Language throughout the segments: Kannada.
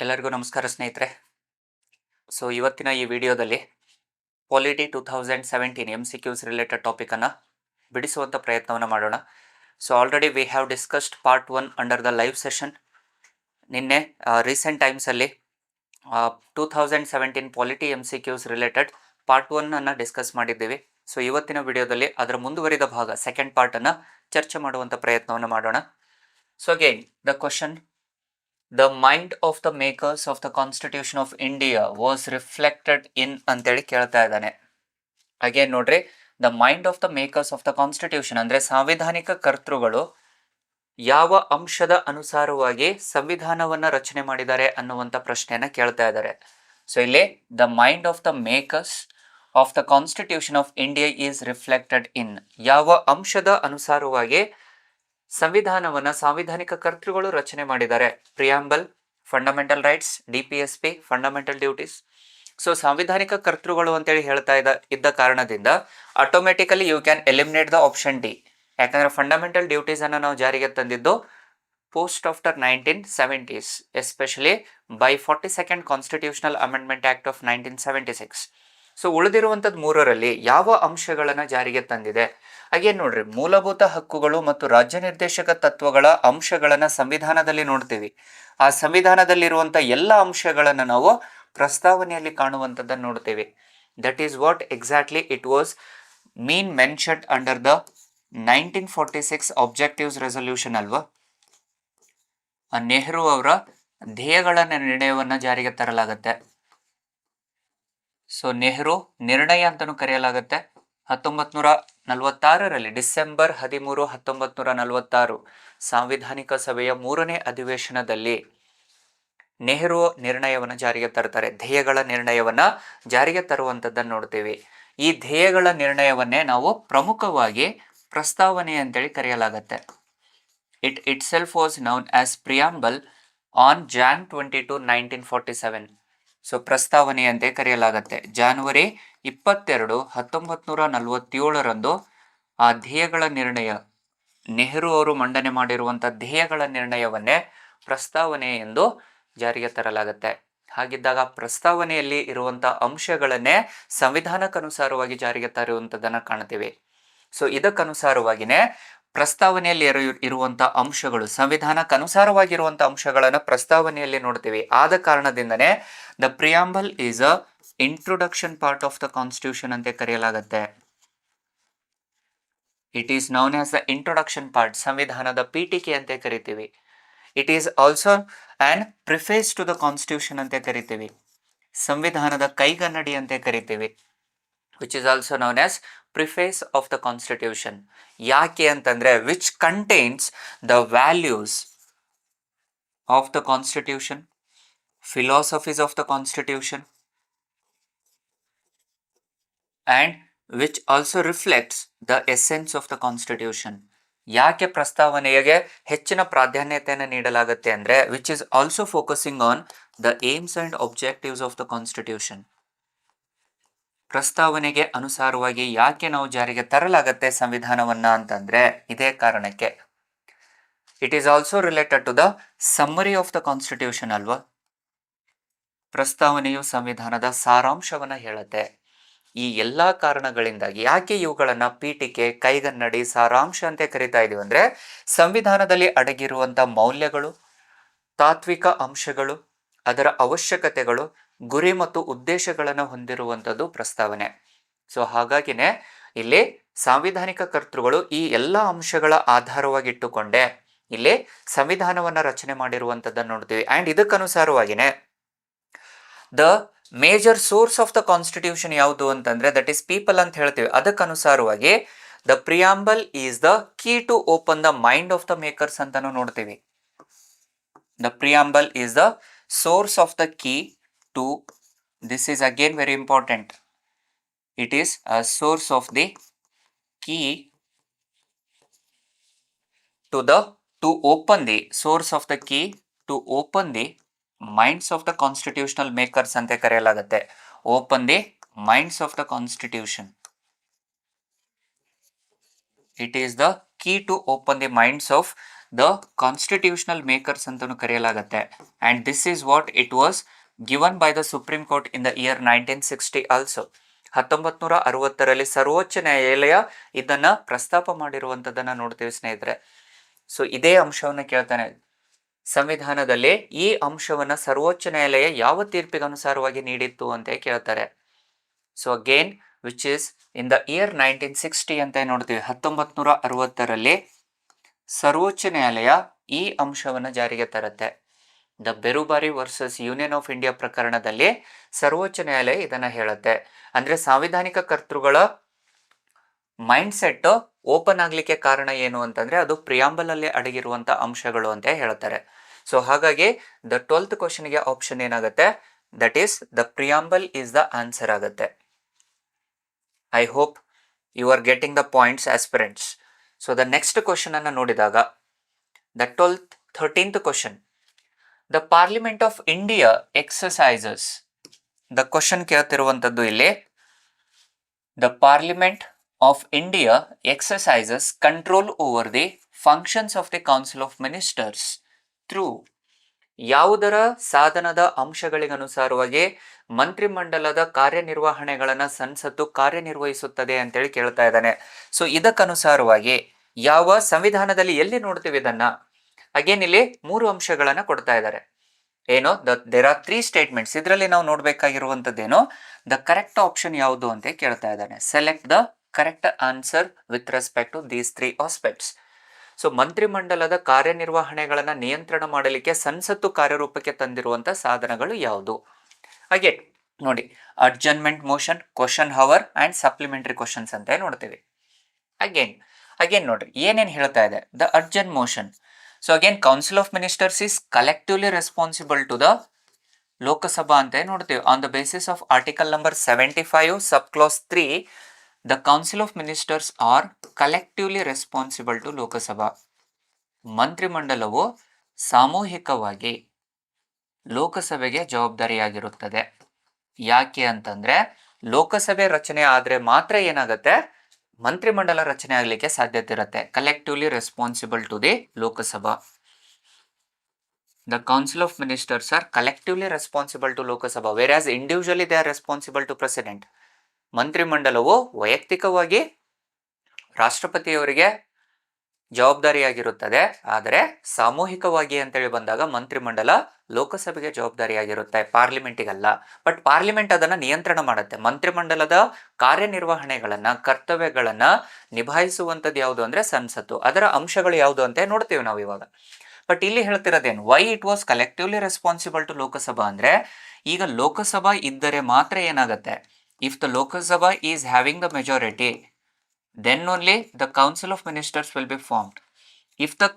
ಎಲ್ಲರಿಗೂ ನಮಸ್ಕಾರ ಸ್ನೇಹಿತರೆ. ಇವತ್ತಿನ ಈ ವಿಡಿಯೋದಲ್ಲಿ ಪಾಲಿಟಿ 2017 MCQs ರಿಲೇಟೆಡ್ ಟಾಪಿಕನ್ನು ಬಿಡಿಸುವಂಥ ಪ್ರಯತ್ನವನ್ನು ಮಾಡೋಣ. Already we have discussed part 1 under the live session. ನಿನ್ನೆ ರೀಸೆಂಟ್ ಟೈಮ್ಸಲ್ಲಿ 2017 polity MCQs related part 1 discuss ಮಾಡಿದ್ದೀವಿ. ಇವತ್ತಿನ ವಿಡಿಯೋದಲ್ಲಿ ಅದರ ಮುಂದುವರಿದ ಭಾಗ ಸೆಕೆಂಡ್ ಪಾರ್ಟನ್ನು ಚರ್ಚೆ ಮಾಡುವಂಥ ಪ್ರಯತ್ನವನ್ನು ಮಾಡೋಣ. Again the question, the mind of the makers of the constitution of India was reflected ಇನ್ ಅಂತೇಳಿ ಕೇಳ್ತಾ ಇದ್ದಾನೆ. ಅಗೇನ್ ನೋಡ್ರಿ, the mind of the makers of the constitution ಅಂದ್ರೆ ಸಾಂವಿಧಾನಿಕ ಕರ್ತೃಗಳು ಯಾವ ಅಂಶದ ಅನುಸಾರವಾಗಿ ಸಂವಿಧಾನವನ್ನ ರಚನೆ ಮಾಡಿದ್ದಾರೆ ಅನ್ನುವಂಥ ಪ್ರಶ್ನೆಯನ್ನ ಕೇಳ್ತಾ ಇದ್ದಾರೆ. ಇಲ್ಲಿ the mind of the makers of the constitution of India is reflected in, ಯಾವ ಅಂಶದ ಅನುಸಾರವಾಗಿ ಸಂವಿಧಾನವನ್ನ ಸಾಂವಿಧಾನಿಕ ಕರ್ತೃಗಳು ರಚನೆ ಮಾಡಿದ್ದಾರೆ. Preamble, fundamental rights, DPSP, fundamental duties. ಸಾಂವಿಧಾನಿಕ ಕರ್ತೃಗಳು ಅಂತೇಳಿ ಹೇಳ್ತಾ ಇದ್ದ ಕಾರಣದಿಂದ automatically you can eliminate the option D. ಯಾಕಂದ್ರೆ ಫಂಡಮೆಂಟಲ್ ಡ್ಯೂಟೀಸ್ ಅನ್ನು ನಾವು ಜಾರಿಗೆ ತಂದಿದ್ದು post after 1970s, especially by 42nd constitutional amendment act of 1976. ಉಳಿದಿರುವಂಥದ್ದು ಮೂರರಲ್ಲಿ ಯಾವ ಅಂಶಗಳನ್ನು ಜಾರಿಗೆ ತಂದಿದೆ? ಹಾಗೇನು ನೋಡ್ರಿ, ಮೂಲಭೂತ ಹಕ್ಕುಗಳು ಮತ್ತು ರಾಜ್ಯ ನಿರ್ದೇಶಕ ತತ್ವಗಳ ಅಂಶಗಳನ್ನು ಸಂವಿಧಾನದಲ್ಲಿ ನೋಡ್ತೀವಿ. ಆ ಸಂವಿಧಾನದಲ್ಲಿರುವಂಥ ಎಲ್ಲ ಅಂಶಗಳನ್ನು ನಾವು ಪ್ರಸ್ತಾವನೆಯಲ್ಲಿ ಕಾಣುವಂಥದ್ದನ್ನು ನೋಡ್ತೀವಿ. That is what exactly it was mean mentioned under the 1946 objectives resolution ಅಲ್ವಾ. ನೆಹರು ಅವರ ಧ್ಯೇಯಗಳ ನಿರ್ಣಯವನ್ನು ಜಾರಿಗೆ ತರಲಾಗುತ್ತೆ. ನೆಹರು ನಿರ್ಣಯ ಅಂತಲೂ ಕರೆಯಲಾಗುತ್ತೆ. 1946ರಲ್ಲಿ ಡಿಸೆಂಬರ್ 13, 1946 ಸಾಂವಿಧಾನಿಕ ಸಭೆಯ 3ನೇ ಅಧಿವೇಶನದಲ್ಲಿ ನೆಹರು ನಿರ್ಣಯವನ್ನು ಜಾರಿಗೆ ತರ್ತಾರೆ. ಧ್ಯೇಯಗಳ ನಿರ್ಣಯವನ್ನ ಜಾರಿಗೆ ತರುವಂಥದ್ದನ್ನು ನೋಡ್ತೀವಿ. ಈ ಧ್ಯೇಯಗಳ ನಿರ್ಣಯವನ್ನೇ ನಾವು ಪ್ರಮುಖವಾಗಿ ಪ್ರಸ್ತಾವನೆ ಅಂತೇಳಿ ಕರೆಯಲಾಗುತ್ತೆ. It it self was known as preamble on Jan 22, 1947. ಪ್ರಸ್ತಾವನೆ ಅಂತ ಕರೆಯಲಾಗುತ್ತೆ. January 22, 1947ರಂದು ಆ ಧ್ಯೇಯಗಳ ನಿರ್ಣಯ, ನೆಹರು ಅವರು ಮಂಡನೆ ಮಾಡಿರುವಂಥ ಧ್ಯೇಯಗಳ ನಿರ್ಣಯವನ್ನೇ ಪ್ರಸ್ತಾವನೆ ಎಂದು ಜಾರಿಗೆ ತರಲಾಗುತ್ತೆ. ಹಾಗಿದ್ದಾಗ ಪ್ರಸ್ತಾವನೆಯಲ್ಲಿ ಇರುವಂಥ ಅಂಶಗಳನ್ನೇ ಸಂವಿಧಾನಕ್ಕನುಸಾರವಾಗಿ ಜಾರಿಗೆ ತರುವಂಥದ್ದನ್ನು ಕಾಣ್ತೀವಿ. ಇದಕ್ಕನುಸಾರವಾಗಿನೇ ಪ್ರಸ್ತಾವನೆಯಲ್ಲಿ ಇರುವಂಥ ಅಂಶಗಳು, ಸಂವಿಧಾನಕ್ಕನುಸಾರವಾಗಿರುವಂಥ ಅಂಶಗಳನ್ನು ಪ್ರಸ್ತಾವನೆಯಲ್ಲಿ ನೋಡ್ತೀವಿ. ಆದ ಕಾರಣದಿಂದನೇ the preamble is a introduction part of the constitution ಅಂತ ಕರೆಯಲಾಗುತ್ತೆ. It is known as the introduction part, ಸಂವಿಧಾನದ ಪೀಠಿಕೆ ಅಂತ ಕರಿತೀವಿ. It is also an preface to the constitution ಅಂತ ಕರಿತೀವಿ. ಸಂವಿಧಾನದ ಕೈಗನ್ನಡಿ ಅಂತ ಕರಿತೀವಿ. Which is also known as preface of the constitution. ಯಾಕೆ ಅಂತಂದ್ರೆ which contains the values of the constitution, philosophies of the constitution, and which also reflects the essence of the constitution. ಯಾಕೆ ಪ್ರಸ್ತಾವನೆಗೆ ಹೆಚ್ಚಿನ ಪ್ರಾಧಾನ್ಯತೆಯನ್ನು ನೀಡಲಾಗುತ್ತೆ ಅಂದ್ರೆ which is also focusing on the aims and objectives of the constitution. ಪ್ರಸ್ತಾವನೆಗೆ ಅನುಸಾರವಾಗಿ ಯಾಕೆ ನಾವು ಜಾರಿಗೆ ತರಲಾಗತ್ತೆ ಸಂವಿಧಾನವನ್ನ ಅಂತಂದ್ರೆ ಇದೇ ಕಾರಣಕ್ಕೆ. It is also related to the summary of the constitution ಅಲ್ವಾ. ಪ್ರಸ್ತಾವನೆಯು ಸಂವಿಧಾನದ ಸಾರಾಂಶವನ್ನ ಹೇಳುತ್ತೆ. ಈ ಎಲ್ಲಾ ಕಾರಣಗಳಿಂದಾಗಿ ಯಾಕೆ ಇವುಗಳನ್ನ ಪೀಠಿಕೆ, ಕೈಗನ್ನಡಿ, ಸಾರಾಂಶ ಅಂತ ಕರಿತಾ ಇದೀವಿ ಅಂದ್ರೆ ಸಂವಿಧಾನದಲ್ಲಿ ಅಡಗಿರುವಂತ ಮೌಲ್ಯಗಳು, ತಾತ್ವಿಕ ಅಂಶಗಳು, ಅದರ ಅವಶ್ಯಕತೆಗಳು, ಗುರಿ ಮತ್ತು ಉದ್ದೇಶಗಳನ್ನು ಹೊಂದಿರುವಂಥದ್ದು ಪ್ರಸ್ತಾವನೆ. ಹಾಗಾಗಿನೇ ಇಲ್ಲಿ ಸಾಂವಿಧಾನಿಕ ಕರ್ತೃಗಳು ಈ ಎಲ್ಲ ಅಂಶಗಳ ಆಧಾರವಾಗಿಟ್ಟುಕೊಂಡೇ ಇಲ್ಲಿ ಸಂವಿಧಾನವನ್ನ ರಚನೆ ಮಾಡಿರುವಂಥದ್ದನ್ನು ನೋಡ್ತೀವಿ. ಅಂಡ್ ಇದಕ್ಕನುಸಾರವಾಗಿನೇ the major source of the constitution ಯಾವುದು ಅಂತಂದ್ರೆ ದಟ್ ಈಸ್ ಪೀಪಲ್ ಅಂತ ಹೇಳ್ತೀವಿ. ಅದಕ್ಕನುಸಾರವಾಗಿ the preamble is the key to open the mind of the makers ಅಂತಾನು ನೋಡ್ತೀವಿ. The preamble is the source of the key to, this is again very important, it is a source of the key to open the source of the key to open the minds of the constitutional makers ಅಂತ ಕರೆಯಲಾಗುತ್ತೆ. Open the minds of the constitution. It is the key to open the minds of the constitutional makers ಅಂತಲೂ ಕರೆಯಲಾಗುತ್ತೆ. And this is what it was given by the supreme court in the year 1960 also. 1960ರಲ್ಲಿ ಸರ್ವೋಚ್ಚ ನ್ಯಾಯಾಲಯ ಇದನ್ನ ಪ್ರಸ್ತಾಪ ಮಾಡಿರುವಂಥದ್ದನ್ನು ನೋಡ್ತೀವಿ ಸ್ನೇಹಿತರೆ. ಸೊ ಇದೇ ಅಂಶವನ್ನು ಕೇಳ್ತಾನೆ, ಸಂವಿಧಾನದಲ್ಲಿ ಈ ಅಂಶವನ್ನು ಸರ್ವೋಚ್ಚ ನ್ಯಾಯಾಲಯ ಯಾವ ತೀರ್ಪಿಗೆ ಅನುಸಾರವಾಗಿ ನೀಡಿತ್ತು ಅಂತ ಕೇಳ್ತಾರೆ. So again which is in the year 1960 ಅಂತ ನೋಡ್ತೀವಿ. 1960ರಲ್ಲಿ ಸರ್ವೋಚ್ಚ ನ್ಯಾಯಾಲಯ ಈ ಅಂಶವನ್ನು ಜಾರಿಗೆ ತರುತ್ತೆ. The Berubari versus union of India ಪ್ರಕರಣದಲ್ಲಿ ಸರ್ವೋಚ್ಚ ನ್ಯಾಯಾಲಯ ಇದನ್ನ ಹೇಳುತ್ತೆ. ಅಂದ್ರೆ ಸಾಂವಿಧಾನಿಕ ಕರ್ತೃಗಳ ಮೈಂಡ್ ಸೆಟ್ ಓಪನ್ ಆಗ್ಲಿಕ್ಕೆ ಕಾರಣ ಏನು ಅಂತಂದ್ರೆ ಅದು ಪ್ರಿಯಾಂಬಲ್ ಅಲ್ಲಿ ಅಡಗಿರುವಂತ ಅಂಶಗಳು ಅಂತ ಹೇಳ್ತಾರೆ. ಸೊ ಹಾಗಾಗಿ ದ 12th ಕ್ವಶನ್ಗೆ ಆಪ್ಷನ್ ಏನಾಗುತ್ತೆ, that is the preamble is the answer ಆಗುತ್ತೆ. I hope you are getting the points aspirants. So the next question ಅನ್ನು ನೋಡಿದಾಗ ದ 13th ಕ್ವಶನ್, the parliament of India exercises. The question ಕೇಳ್ತಿರುವಂಥದ್ದು ಇಲ್ಲಿ, the parliament of India exercises control over the functions of the council of ministers through. ಯಾವುದರ ಸಾಧನದ ಅಂಶಗಳಿಗನುಸಾರವಾಗಿ ಮಂತ್ರಿಮಂಡಲದ ಕಾರ್ಯನಿರ್ವಹಣೆಗಳನ್ನ ಸಂಸತ್ತು ಕಾರ್ಯನಿರ್ವಹಿಸುತ್ತದೆ ಅಂತೇಳಿ ಕೇಳ್ತಾ ಇದ್ದಾನೆ. ಸೊ ಇದಕ್ಕನುಸಾರವಾಗಿ ಯಾವ ಸಂವಿಧಾನದಲ್ಲಿ ಎಲ್ಲಿ ನೋಡ್ತೀವಿ ಇದನ್ನ, ಅಗೇನ್ ಇಲ್ಲಿ 3 ಅಂಶಗಳನ್ನ ಕೊಡ್ತಾ ಇದ್ದಾರೆ. ಏನೋ ದೇರ್ ಆರ್ 3 ಸ್ಟೇಟ್ಮೆಂಟ್ಸ್. ಇದರಲ್ಲಿ ನಾವು ನೋಡ್ಬೇಕಾಗಿರುವಂತದ್ದೇನೋ ದ ಕರೆಕ್ಟ್ ಆಪ್ಷನ್ ಯಾವುದು ಅಂತ ಕೇಳ್ತಾ ಇದ್ದಾನೆ. Select the correct answer with respect to these 3 aspects. So ಮಂತ್ರಿಮಂಡಲದ ಕಾರ್ಯನಿರ್ವಹಣೆಗಳನ್ನ ನಿಯಂತ್ರಣ ಮಾಡಲಿಕ್ಕೆ ಸಂಸತ್ತು ಕಾರ್ಯರೂಪಕ್ಕೆ ತಂದಿರುವಂತ ಸಾಧನಗಳು ಯಾವುದು? ಹಾಗೆ ನೋಡಿ, adjournment motion, question hour and supplementary questions ಅಂತ ನೋಡ್ತೀವಿ. ಅಗೇನ್ ನೋಡ್ರಿ ಏನೇನ್ ಹೇಳ್ತಾ ಇದೆ. The adjourn motion. So again council of ministers is collectively responsible to the Lok Sabha ಅಂತ ನೋಡ್ತೀವಿ. On the basis of article number 75 sub clause 3, the council of ministers are collectively responsible to Lok Sabha. ಮಂತ್ರಿಮಂಡಲವು ಸಾಮೂಹಿಕವಾಗಿ ಲೋಕಸಭೆಗೆ ಜವಾಬ್ದಾರಿಯಾಗಿರುತ್ತದೆ. ಯಾಕೆ ಅಂತಂದ್ರೆ ಲೋಕಸಭೆ ರಚನೆ ಆದ್ರೆ ಮಾತ್ರ ಏನಾಗುತ್ತೆ, ಮಂತ್ರಿಮಂಡಲ ರಚನೆ ಆಗ್ಲಿಕ್ಕೆ ಸಾಧ್ಯತೆ ಇರುತ್ತೆ. Collectively responsible to the Lok Sabha. The council of ministers are collectively responsible to Lok Sabha, where as individually they are responsible to president. ಮಂತ್ರಿಮಂಡಲವು ವೈಯಕ್ತಿಕವಾಗಿ ರಾಷ್ಟ್ರಪತಿಯವರಿಗೆ ಜವಾಬ್ದಾರಿಯಾಗಿರುತ್ತದೆ, ಆದರೆ ಸಾಮೂಹಿಕವಾಗಿ ಅಂತೇಳಿ ಬಂದಾಗ ಮಂತ್ರಿಮಂಡಲ ಲೋಕಸಭೆಗೆ ಜವಾಬ್ದಾರಿಯಾಗಿರುತ್ತೆ, ಪಾರ್ಲಿಮೆಂಟಿಗಲ್ಲ. ಬಟ್ ಪಾರ್ಲಿಮೆಂಟ್ ಅದನ್ನ ನಿಯಂತ್ರಣ ಮಾಡುತ್ತೆ. ಮಂತ್ರಿಮಂಡಲದ ಕಾರ್ಯನಿರ್ವಹಣೆಗಳನ್ನ, ಕರ್ತವ್ಯಗಳನ್ನ ನಿಭಾಯಿಸುವಂಥದ್ದು ಯಾವುದು ಅಂದ್ರೆ ಸಂಸತ್ತು. ಅದರ ಅಂಶಗಳು ಯಾವುದು ಅಂತ ನೋಡ್ತೀವಿ ನಾವು ಇವಾಗ. ಬಟ್ ಇಲ್ಲಿ ಹೇಳ್ತಿರೋದೇನು, why it was collectively responsible to Lok Sabha ಅಂದ್ರೆ, ಈಗ ಲೋಕಸಭಾ ಇದ್ದರೆ ಮಾತ್ರ ಏನಾಗುತ್ತೆ, if the Lok Sabha is having the majority, then only the council of ministers will be formed. If the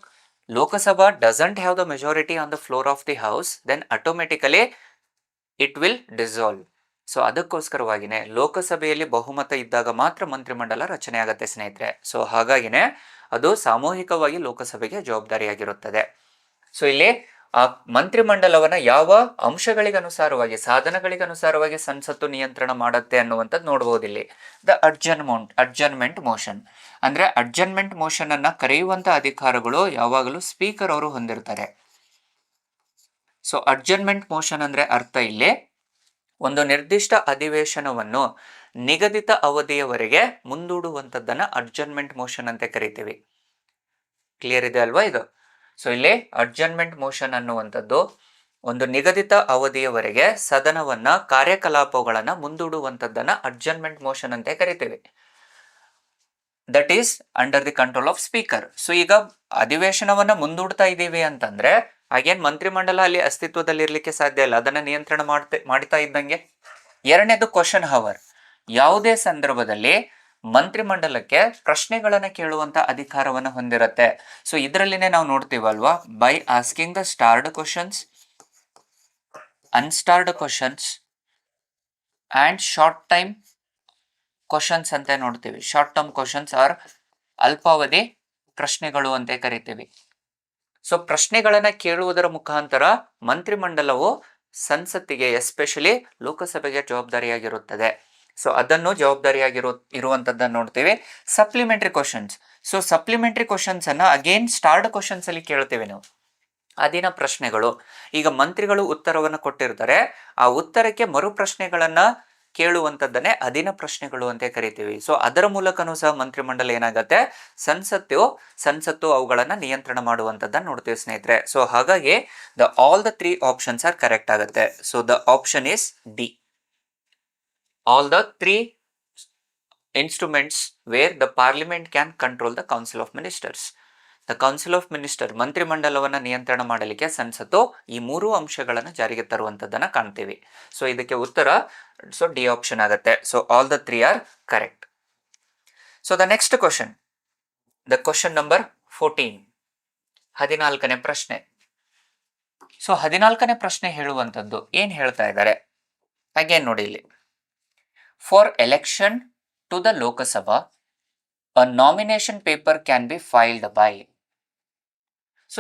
Lok Sabha doesn't have the majority on the floor of the house, then automatically it will dissolve. So ಅದಕ್ಕೋಸ್ಕರವಾಗಿನೇ ಲೋಕಸಭೆಯಲ್ಲಿ ಬಹುಮತ ಇದ್ದಾಗ ಮಾತ್ರ ಮಂತ್ರಿಮಂಡಲ ರಚನೆ ಆಗತ್ತೆ ಸ್ನೇಹಿತರೆ. ಸೊ ಹಾಗಾಗಿನೇ ಅದು ಸಾಮೂಹಿಕವಾಗಿ ಲೋಕಸಭೆಗೆ ಜವಾಬ್ದಾರಿಯಾಗಿರುತ್ತದೆ. ಸೊ ಇಲ್ಲಿ ಆ ಮಂತ್ರಿಮಂಡಲವನ್ನ ಯಾವ ಅಂಶಗಳಿಗನುಸಾರವಾಗಿ, ಸಾಧನಗಳಿಗನುಸಾರವಾಗಿ ಸಂಸತ್ತು ನಿಯಂತ್ರಣ ಮಾಡುತ್ತೆ ಅನ್ನುವಂಥದ್ದು ನೋಡಬಹುದು ಇಲ್ಲಿ. ದ ಅಡ್ಜರ್ನ್ಮೆಂಟ್ ಮೋಷನ್ ಅಂದ್ರೆ ಅಡ್ಜರ್ನ್ಮೆಂಟ್ ಮೋಷನ್ ಅನ್ನ ಕರೆಯುವಂತ ಅಧಿಕಾರಗಳು ಯಾವಾಗಲೂ ಸ್ಪೀಕರ್ ಅವರು ಹೊಂದಿರ್ತಾರೆ. ಸೊ ಅಡ್ಜರ್ನ್ಮೆಂಟ್ ಮೋಷನ್ ಅಂದ್ರೆ ಅರ್ಥ ಇಲ್ಲಿ ಒಂದು ನಿರ್ದಿಷ್ಟ ಅಧಿವೇಶನವನ್ನು ನಿಗದಿತ ಅವಧಿಯವರೆಗೆ ಮುಂದೂಡುವಂಥದ್ದನ್ನ ಅಡ್ಜರ್ನ್ಮೆಂಟ್ ಮೋಷನ್ ಅಂತ ಕರಿತೀವಿ. ಕ್ಲಿಯರ್ ಇದೆ ಅಲ್ವಾ ಇದು? ಸೊ ಇಲ್ಲಿ ಅಡ್ಜರ್ನ್ಮೆಂಟ್ ಮೋಷನ್ ಅನ್ನುವಂಥದ್ದು ಒಂದು ನಿಗದಿತ ಅವಧಿಯವರೆಗೆ ಸದನವನ್ನ ಕಾರ್ಯಕಲಾಪಗಳನ್ನ ಮುಂದೂಡುವಂಥದ್ದನ್ನ ಅಡ್ಜರ್ನ್ಮೆಂಟ್ ಮೋಷನ್ ಅಂತ ಕರಿತೀವಿ. That is under the control of speaker. So ಈಗ ಅಧಿವೇಶನವನ್ನ ಮುಂದೂಡ್ತಾ ಇದ್ದೀವಿ ಅಂತಂದ್ರೆ ಹಾಗೇನ್ ಮಂತ್ರಿಮಂಡಲ ಅಲ್ಲಿ ಅಸ್ತಿತ್ವದಲ್ಲಿ ಇರ್ಲಿಕ್ಕೆ ಸಾಧ್ಯ ಇಲ್ಲ, ಅದನ್ನ ನಿಯಂತ್ರಣ ಮಾಡ್ತಾ ಇದ್ದಂಗೆ. ಎರಡನೇದು ಕ್ವಶನ್ ಹವರ್. ಯಾವುದೇ ಸಂದರ್ಭದಲ್ಲಿ ಮಂತ್ರಿಮಂಡಲಕ್ಕೆ ಪ್ರಶ್ನೆಗಳನ್ನ ಕೇಳುವಂತ ಅಧಿಕಾರವನ್ನು ಹೊಂದಿರುತ್ತೆ. ಸೊ ಇದರಲ್ಲಿನೇ ನಾವು ನೋಡ್ತೀವಲ್ವಾ, by asking the starred questions, unstarred questions and short time questions ಅಂತ ನೋಡ್ತೀವಿ. ಶಾರ್ಟ್ ಟರ್ಮ್ ಕ್ವಶನ್ಸ್ ಆರ್ ಅಲ್ಪಾವಧಿ ಪ್ರಶ್ನೆಗಳು ಅಂತ ಕರಿತೀವಿ. ಸೊ ಪ್ರಶ್ನೆಗಳನ್ನ ಕೇಳುವುದರ ಮುಖಾಂತರ ಮಂತ್ರಿಮಂಡಲವು ಸಂಸತ್ತಿಗೆ, ಎಸ್ಪೆಷಲಿ ಲೋಕಸಭೆಗೆ ಜವಾಬ್ದಾರಿಯಾಗಿರುತ್ತದೆ. ಸೊ ಅದನ್ನು ಜವಾಬ್ದಾರಿಯಾಗಿರುವಂತದ್ದನ್ನು ನೋಡ್ತೀವಿ. Supplementary questions. So supplementary questions ಅನ್ನ ಅಗೇನ್ ಸ್ಟಾರ್ಡ್ ಕ್ವಶನ್ಸ್ ಅಲ್ಲಿ ಕೇಳ್ತೇವೆ ನಾವು. ಅದಿನ ಪ್ರಶ್ನೆಗಳು, ಈಗ ಮಂತ್ರಿಗಳು ಉತ್ತರವನ್ನು ಕೊಟ್ಟಿರ್ತಾರೆ, ಆ ಉತ್ತರಕ್ಕೆ ಮರು ಪ್ರಶ್ನೆಗಳನ್ನ ಕೇಳುವಂಥದ್ದನ್ನೇ ಅದಿನ ಪ್ರಶ್ನೆಗಳು ಅಂತ ಕರಿತೀವಿ. ಸೊ ಅದರ ಮೂಲಕನೂ ಸಹ ಮಂತ್ರಿಮಂಡಲ ಏನಾಗತ್ತೆ, ಸಂಸತ್ತು ಅವುಗಳನ್ನ ನಿಯಂತ್ರಣ ಮಾಡುವಂಥದ್ದನ್ನ ನೋಡ್ತೀವಿ ಸ್ನೇಹಿತರೆ. ಸೊ ಹಾಗಾಗಿ all the 3 options are correct ಆಗುತ್ತೆ. So the option is D, all the 3 instruments where the parliament can control the council of ministers. The council of minister ಮಂತ್ರಿಮಂಡಲವನ್ನು ನಿಯಂತ್ರಣ ಮಾಡಲಿಕ್ಕೆ ಸಂಸತ್ತು ಈ 3 ಅಂಶಗಳನ್ನು ಜಾರಿಗೆ ತರುವಂತದ್ದನ್ನ ಕಾಣ್ತೀವಿ. ಸೊ ಇದಕ್ಕೆ ಉತ್ತರ ಡಿ ಆಪ್ಷನ್ ಆಗುತ್ತೆ. So all the 3 are correct. So the next question, the question number 14, 14ನೇ ಪ್ರಶ್ನೆ. ಸೊ 14ನೇ ಪ್ರಶ್ನೆ ಹೇಳುವಂತದ್ದು ಏನ್ ಹೇಳ್ತಾ ಇದ್ದಾರೆ ಅಗೇನ್ ನೋಡಿ ಇಲ್ಲಿ. For election to the Lok Sabha, a nomination paper can be filed by. So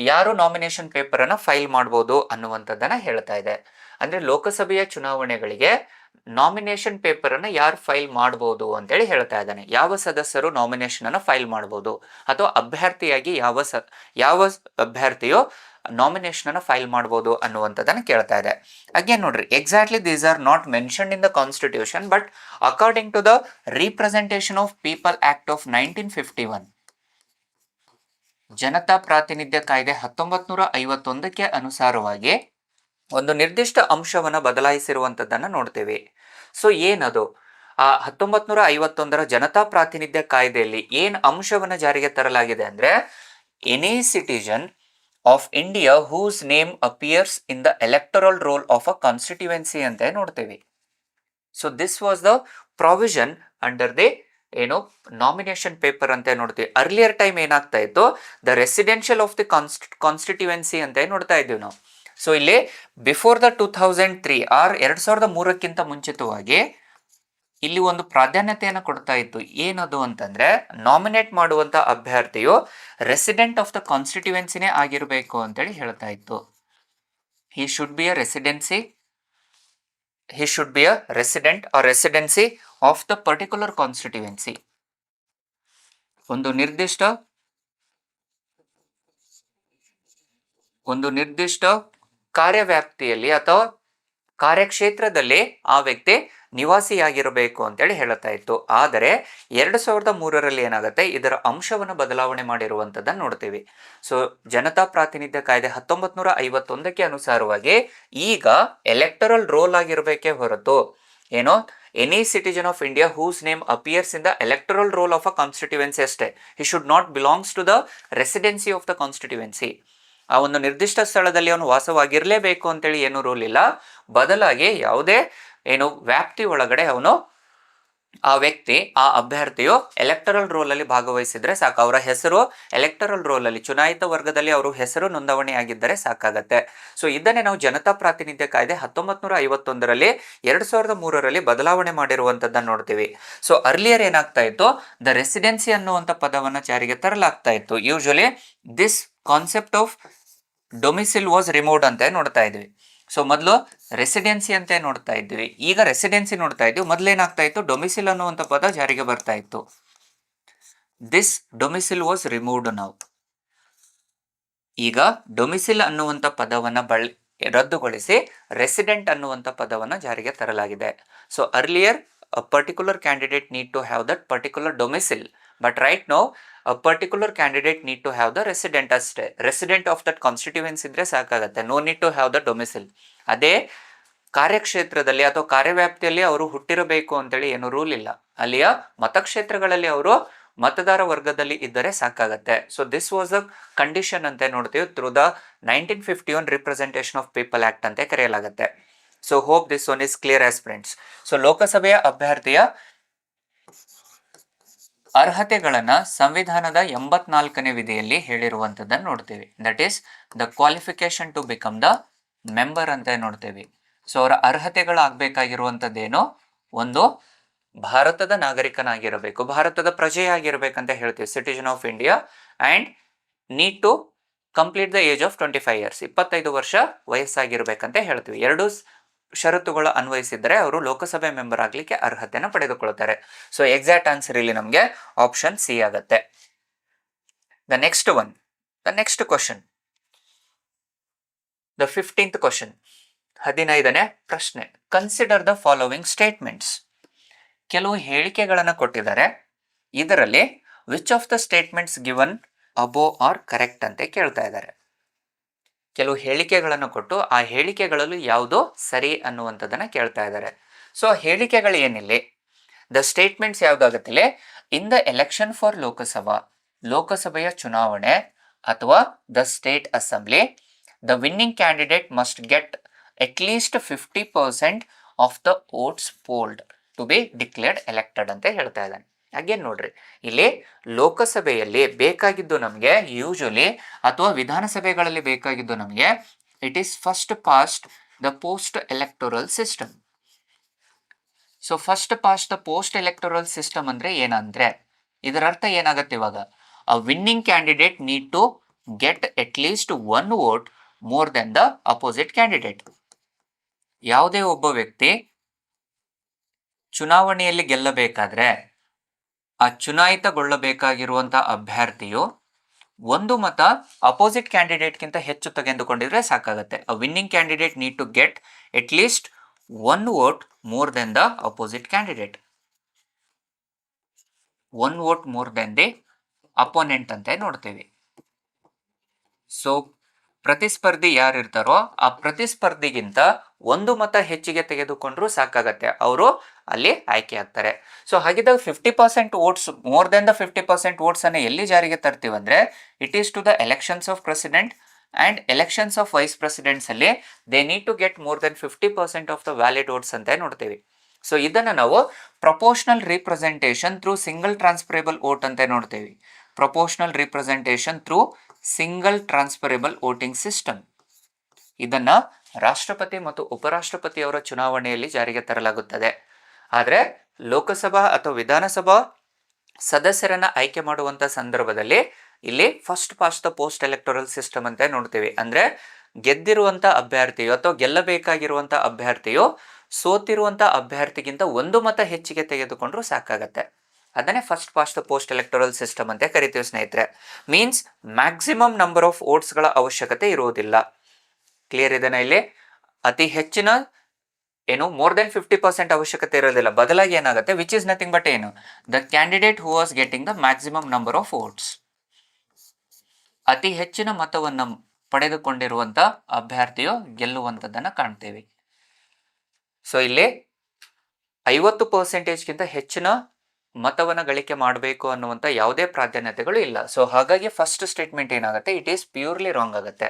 ಯಾರು ನಾಮಿನೇಷನ್ ಪೇಪರ್ ಅನ್ನ ಫೈಲ್ ಮಾಡಬಹುದು ಅನ್ನುವಂಥದ್ದನ್ನ ಹೇಳ್ತಾ ಇದೆ. ಅಂದ್ರೆ ಲೋಕಸಭೆಯ ಚುನಾವಣೆಗಳಿಗೆ ನಾಮಿನೇಷನ್ ಪೇಪರ್ ಅನ್ನ ಯಾರು ಫೈಲ್ ಮಾಡಬಹುದು ಅಂತೇಳಿ ಹೇಳ್ತಾ ಇದ್ದಾನೆ. ಯಾವ ಸದಸ್ಯರು ನಾಮಿನೇಷನ್ ಅನ್ನ ಫೈಲ್ ಮಾಡಬಹುದು, ಅಥವಾ ಅಭ್ಯರ್ಥಿಯಾಗಿ ಯಾವ ಅಭ್ಯರ್ಥಿಯೋ ನಾಮಿನೇಷನ್ ಅನ್ನ ಫೈಲ್ ಮಾಡಬಹುದು ಅನ್ನುವಂಥದ್ದನ್ನ ಕೇಳ್ತಾ ಇದೆ. ಅಗೇನ್ ನೋಡ್ರಿ, exactly these are not mentioned in the constitution, but according to the representation of people act of 1951, ಜನತಾ ಪ್ರಾತಿನಿಧ್ಯ ಕಾಯ್ದೆ 1951ಕ್ಕೆ ಅನುಸಾರವಾಗಿ ಒಂದು ನಿರ್ದಿಷ್ಟ ಅಂಶವನ್ನ ಬದಲಾಯಿಸಿರುವಂತದ್ದನ್ನ ನೋಡ್ತೇವೆ. ಸೊ ಏನದು, ಆ 1951ರ ಜನತಾ ಪ್ರಾತಿನಿಧ್ಯ ಕಾಯ್ದೆಯಲ್ಲಿ ಏನ್ ಅಂಶವನ್ನ ಜಾರಿಗೆ ತರಲಾಗಿದೆ ಅಂದ್ರೆ, any citizen of India whose name appears in the electoral roll of a constituency ಅಂತ ನೋಡ್ತೇವೆ. So this was the provision under the nomination paper ಅಂತ ನೋಡ್ತೀವಿ. ಅರ್ಲಿಯರ್ ಟೈಮ್ ಏನಾಗ್ತಾ ಇತ್ತು, the residential of the constituency ಅಂತ ನೋಡ್ತಾ ಇದ್ದೀವಿ ನಾವು. ಸೊ ಇಲ್ಲಿ ಬಿಫೋರ್ ದ 2003 ಆರ್ 2003ಕ್ಕಿಂತ ಮುಂಚಿತವಾಗಿ ಇಲ್ಲಿ ಒಂದು ಪ್ರಾಧಾನ್ಯತೆಯನ್ನು ಕೊಡ್ತಾ ಇತ್ತು. ಏನದು ಅಂತಂದ್ರೆ, ನಾಮಿನೇಟ್ ಮಾಡುವಂತ ಅಭ್ಯರ್ಥಿಯು ರೆಸಿಡೆಂಟ್ ಆಫ್ ದ ಕಾನ್ಸ್ಟಿಟ್ಯೂಯೆನ್ಸಿನೇ ಆಗಿರಬೇಕು ಅಂತೇಳಿ ಹೇಳ್ತಾ ಇತ್ತು. He should be a resident or residency of the particular constituency. ಒಂದು ನಿರ್ದಿಷ್ಟ ಕಾರ್ಯವ್ಯಾಪ್ತಿಯಲ್ಲಿ ಅಥವಾ ಕಾರ್ಯಕ್ಷೇತ್ರದಲ್ಲಿ ಆ ವ್ಯಕ್ತಿ ನಿವಾಸಿಯಾಗಿರಬೇಕು ಅಂತೇಳಿ ಹೇಳುತ್ತಾ ಇತ್ತು. ಆದರೆ 2003ರಲ್ಲಿ ಏನಾಗುತ್ತೆ, ಇದರ ಅಂಶವನ್ನು ಬದಲಾವಣೆ ಮಾಡಿರುವಂಥದ್ದನ್ನು ನೋಡ್ತೀವಿ. ಸೊ ಜನತಾ ಪ್ರಾತಿನಿಧ್ಯ ಕಾಯ್ದೆ 1951ಕ್ಕೆ ಅನುಸಾರವಾಗಿ ಈಗ ಎಲೆಕ್ಟರಲ್ ರೋಲ್ ಆಗಿರಬೇಕೇ ಹೊರತು any citizen of India whose name appears in the electoral roll of a constituency ಅಷ್ಟೇ. He should not belongs to the residency of the constituency. ಆ ಒಂದು ನಿರ್ದಿಷ್ಟ ಸ್ಥಳದಲ್ಲಿ ಅವನು ವಾಸವಾಗಿರಲೇಬೇಕು ಅಂತೇಳಿ ಏನು ರೂಲ್ ಇಲ್ಲ. ಬದಲಾಗಿ ಯಾವುದೇ ವ್ಯಾಪ್ತಿ ಒಳಗಡೆ ಆ ವ್ಯಕ್ತಿ, ಆ ಅಭ್ಯರ್ಥಿಯು ಎಲೆಕ್ಟರಲ್ ರೋಲ್ ಅಲ್ಲಿ ಭಾಗವಹಿಸಿದ್ರೆ ಸಾಕು. ಅವರ ಹೆಸರು ಎಲೆಕ್ಟರಲ್ ರೋಲ್ ಅಲ್ಲಿ, ಚುನಾಯಿತ ವರ್ಗದಲ್ಲಿ ಅವರು ಹೆಸರು ನೋಂದಣಿ ಆಗಿದ್ದರೆ ಸಾಕಾಗತ್ತೆ. ಸೊ ಇದನ್ನೇ ನಾವು ಜನತಾ ಪ್ರಾತಿನಿಧ್ಯ ಕಾಯ್ದೆ 1951ರಲ್ಲಿ 2003ರಲ್ಲಿ ಬದಲಾವಣೆ ಮಾಡಿರುವಂತದ್ದನ್ನು ನೋಡ್ತೀವಿ. ಸೊ ಅರ್ಲಿಯರ್ ಏನಾಗ್ತಾ ಇತ್ತು, ದ ರೆಸಿಡೆನ್ಸಿ ಅನ್ನುವಂಥ ಪದವನ್ನ ಜಾರಿಗೆ ತರಲಾಗ್ತಾ ಇತ್ತು. Usually this concept of domicile was removed ಅಂತ ನೋಡ್ತಾ ಇದ್ವಿ. ಸೊ ಮೊದಲು ರೆಸಿಡೆನ್ಸಿ ಅಂತ ನೋಡ್ತಾ ಇದ್ವಿ, ಈಗ ರೆಸಿಡೆನ್ಸಿ ನೋಡ್ತಾ ಇದ್ವಿ. ಮೊದಲೇನಾಗ್ತಾ ಇತ್ತು, ಡೊಮಿಸಿಲ್ ಅನ್ನುವಂಥ ಪದ ಜಾರಿಗೆ ಬರ್ತಾ ಇತ್ತು. ದಿಸ್ ಡೊಮಿಸಿಲ್ ವಾಸ್ ರಿಮೂವ್ಡ್ ನಾವು. ಈಗ ಡೊಮಿಸಿಲ್ ಅನ್ನುವಂಥ ಪದವನ್ನ ರದ್ದುಗೊಳಿಸಿ ರೆಸಿಡೆಂಟ್ ಅನ್ನುವಂಥ ಪದವನ್ನ ಜಾರಿಗೆ ತರಲಾಗಿದೆ. So earlier a particular candidate need to have that particular domicile, but right now a particular candidate need to have the resident of that constituency ಇದ್ರೆ ಸಾಕಾಗತ್ತೆ. no need to have the domicile. ಅದೇ ಕಾರ್ಯಕ್ಷೇತ್ರದಲ್ಲಿ ಅಥವಾ ಕಾರ್ಯವ್ಯಾಪ್ತಿಯಲ್ಲಿ ಅವರು ಹುಟ್ಟಿರಬೇಕು ಅಂತೇಳಿ ಏನು ರೂಲ್ ಇಲ್ಲ. ಅಲ್ಲಿಯ ಮತಕ್ಷೇತ್ರಗಳಲ್ಲಿ ಅವರು ಮತದಾರ ವರ್ಗದಲ್ಲಿ ಇದ್ದರೆ ಸಾಕಾಗತ್ತೆ. So this was a condition ಅಂತ ನೋಡ್ತೀವಿ through the 1951 representation of people act ಅಂತ ಕರೆಯಲಾಗುತ್ತೆ. So hope this one is clear aspirants. So ಲೋಕಸಭೆಯ ಅಭ್ಯರ್ಥಿಯ ಅರ್ಹತೆಗಳನ್ನ ಸಂವಿಧಾನದ 84ನೇ ವಿಧಿಯಲ್ಲಿ ಹೇಳಿರುವಂತದ್ದನ್ನು ನೋಡ್ತೀವಿ. That is the qualification to become the member ಅಂತ ನೋಡ್ತೀವಿ. ಸೊ ಅವರ ಅರ್ಹತೆಗಳಾಗಬೇಕಾಗಿರುವಂಥದ್ದೇನು, ಒಂದು ಭಾರತದ ನಾಗರಿಕನಾಗಿರಬೇಕು, ಭಾರತದ ಪ್ರಜೆಯಾಗಿರ್ಬೇಕಂತ ಹೇಳ್ತೀವಿ, citizen of India, and need to complete the age of 25 years, 25 ವರ್ಷ ವಯಸ್ಸಾಗಿರ್ಬೇಕಂತ ಹೇಳ್ತೀವಿ. ಷರತ್ತುಗಳು ಅನ್ವಯಿಸಿದರೆ ಅವರು ಲೋಕಸಭೆ ಮೆಂಬರ್ ಆಗ್ಲಿಕ್ಕೆ ಅರ್ಹತೆಯನ್ನು ಪಡೆದುಕೊಳ್ತಾರೆ. ಸೊ ಎಕ್ಸಾಕ್ಟ್ ಆನ್ಸರ್ ಇಲ್ಲಿ ನಮಗೆ ಆಪ್ಷನ್ ಸಿ ಆಗುತ್ತೆ. The next question, the 15th question, 15ನೇ ಪ್ರಶ್ನೆ. Consider the following statements. ಕೆಲವು ಹೇಳಿಕೆಗಳನ್ನು ಕೊಟ್ಟಿದ್ದಾರೆ, ಇದರಲ್ಲಿ which of the statements given above are correct ಅಂತ ಕೇಳ್ತಾ ಇದ್ದಾರೆ. ಕೆಲವು ಹೇಳಿಕೆಗಳನ್ನು ಕೊಟ್ಟು ಆ ಹೇಳಿಕೆಗಳಲ್ಲಿ ಯಾವುದು ಸರಿ ಅನ್ನುವಂಥದ್ದನ್ನು ಕೇಳ್ತಾ ಇದ್ದಾರೆ. ಸೊ ಹೇಳಿಕೆಗಳು ಏನಿಲ್ಲ, ದ ಸ್ಟೇಟ್ಮೆಂಟ್ಸ್ ಯಾವುದಾಗತ್ತಿಲ್ಲ, ಇನ್ ದ ಎಲೆಕ್ಷನ್ ಫಾರ್ ಲೋಕಸಭೆಯ ಚುನಾವಣೆ ಅಥವಾ the state assembly, the winning candidate must get at least 50% of the votes polled to be declared elected ಅಂತ ಹೇಳ್ತಾ ಇದ್ದಾನೆ. ಅಗೇನ್ ನೋಡ್ರಿ, ಇಲ್ಲಿ ಲೋಕಸಭೆಯಲ್ಲಿ ಬೇಕಾಗಿದ್ದು ನಮಗೆ ಯೂಶಲಿ ಅಥವಾ ವಿಧಾನಸಭೆಗಳಲ್ಲಿ ಬೇಕಾಗಿದ್ದು ನಮಗೆ it is first past the post electoral system. So first past the post electoral system ಅಂದ್ರೆ ಏನಂದ್ರೆ, ಇದರ ಅರ್ಥ ಏನಾಗುತ್ತೆ, ಇವಾಗ a winning candidate need to get at least 1 vote more than the opposite candidate. ಯಾವುದೇ ಒಬ್ಬ ವ್ಯಕ್ತಿ ಚುನಾವಣೆಯಲ್ಲಿ ಗೆಲ್ಲಬೇಕಾದ್ರೆ ಆ ಚುನಾಯಿತಗೊಳ್ಳಬೇಕಾಗಿರುವಂತಹ ಅಭ್ಯರ್ಥಿಯು 1 ಮತ ಅಪೋಸಿಟ್ ಕ್ಯಾಂಡಿಡೇಟ್ಗಿಂತ ಹೆಚ್ಚು ತೆಗೆದುಕೊಂಡಿದ್ರೆ ಸಾಕಾಗುತ್ತೆ. A winning candidate need to get at least 1 vote more than the opposite candidate. 1 vote more than the opponent ಅಂತ ನೋಡ್ತೇವೆ. ಸೊ ಪ್ರತಿಸ್ಪರ್ಧಿ ಯಾರಿರ್ತಾರೋ ಆ ಪ್ರತಿಸ್ಪರ್ಧಿಗಿಂತ 1 ಮತ ಹೆಚ್ಚಿಗೆ ತೆಗೆದುಕೊಂಡ್ರು ಸಾಕಾಗತ್ತೆ, ಅವರು ಅಲ್ಲಿ ಆಯ್ಕೆ ಆಗ್ತಾರೆ. ಸೊ ಹಾಗಿದ್ದಾಗ 50% votes, more than the 50% votes ಅನ್ನು ಎಲ್ಲಿ ಜಾರಿಗೆ ತರ್ತೀವಿ ಅಂದ್ರೆ, it is to the elections of president and elections of vice presidents ಅಲ್ಲಿ they need to get more than 50% of the valid votes ಅಂತ ನೋಡ್ತೀವಿ. ಸೊ ಇದನ್ನ ನಾವು proportional representation through single transferable vote ಅಂತ ನೋಡ್ತೀವಿ. Proportional representation through single transferable voting system. ಇದನ್ನ ರಾಷ್ಟ್ರಪತಿ ಮತ್ತು ಉಪರಾಷ್ಟ್ರಪತಿಯವರ ಚುನಾವಣೆಯಲ್ಲಿ ಜಾರಿಗೆ ತರಲಾಗುತ್ತದೆ. ಆದರೆ ಲೋಕಸಭಾ ಅಥವಾ ವಿಧಾನಸಭಾ ಸದಸ್ಯರನ್ನ ಆಯ್ಕೆ ಮಾಡುವಂತ ಸಂದರ್ಭದಲ್ಲಿ ಇಲ್ಲಿ first past the post electoral system ಅಂತ ನೋಡ್ತೀವಿ. ಅಂದ್ರೆ ಗೆದ್ದಿರುವಂತ ಅಭ್ಯರ್ಥಿಯು ಅಥವಾ ಗೆಲ್ಲಬೇಕಾಗಿರುವಂತ ಅಭ್ಯರ್ಥಿಯು ಸೋತಿರುವಂತ ಅಭ್ಯರ್ಥಿಗಿಂತ 1 ಮತ ಹೆಚ್ಚಿಗೆ ತೆಗೆದುಕೊಂಡ್ರು ಸಾಕಾಗತ್ತೆ. ಅದನ್ನೇ first past the post electoral system ಅಂತ ಕರಿತೀವಿ ಸ್ನೇಹಿತರೆ. ಮೀನ್ಸ್ ಮ್ಯಾಕ್ಸಿಮಮ್ ನಂಬರ್ ಆಫ್ ವೋಟ್ಸ್ಗಳ ಅವಶ್ಯಕತೆ ಇರುವುದಿಲ್ಲ. ಕ್ಲಿಯರ್ ಇದನ್ನ, ಇಲ್ಲಿ ಅತಿ ಹೆಚ್ಚಿನ ಏನು ಮೋರ್ ದೆನ್ 50% ಅವಶ್ಯಕತೆ ಇರೋದಿಲ್ಲ. ಬದಲಾಗಿ ಏನಾಗುತ್ತೆ, ವಿಚ್ ಇಸ್ ನಥಿಂಗ್ ಬಟ್ ಏನು, the candidate who was getting the maximum number of votes. ಅತಿ ಹೆಚ್ಚಿನ ಮತವನ್ನು ಪಡೆದುಕೊಂಡಿರುವಂತ ಅಭ್ಯರ್ಥಿಯು ಗೆಲ್ಲುವಂಥದ್ದನ್ನ ಕಾಣ್ತೇವೆ. ಸೊ ಇಲ್ಲಿ 50%ಗಿಂತ ಹೆಚ್ಚಿನ ಮತವನ್ನು ಗಳಿಕೆ ಮಾಡಬೇಕು ಅನ್ನುವಂಥ ಯಾವುದೇ ಪ್ರಾಧಾನ್ಯತೆಗಳು ಇಲ್ಲ. ಸೊ ಹಾಗಾಗಿ ಫಸ್ಟ್ ಸ್ಟೇಟ್ಮೆಂಟ್ ಏನಾಗುತ್ತೆ, ಇಟ್ ಈಸ್ ಪ್ಯೂರ್ಲಿ ರಾಂಗ್ ಆಗುತ್ತೆ.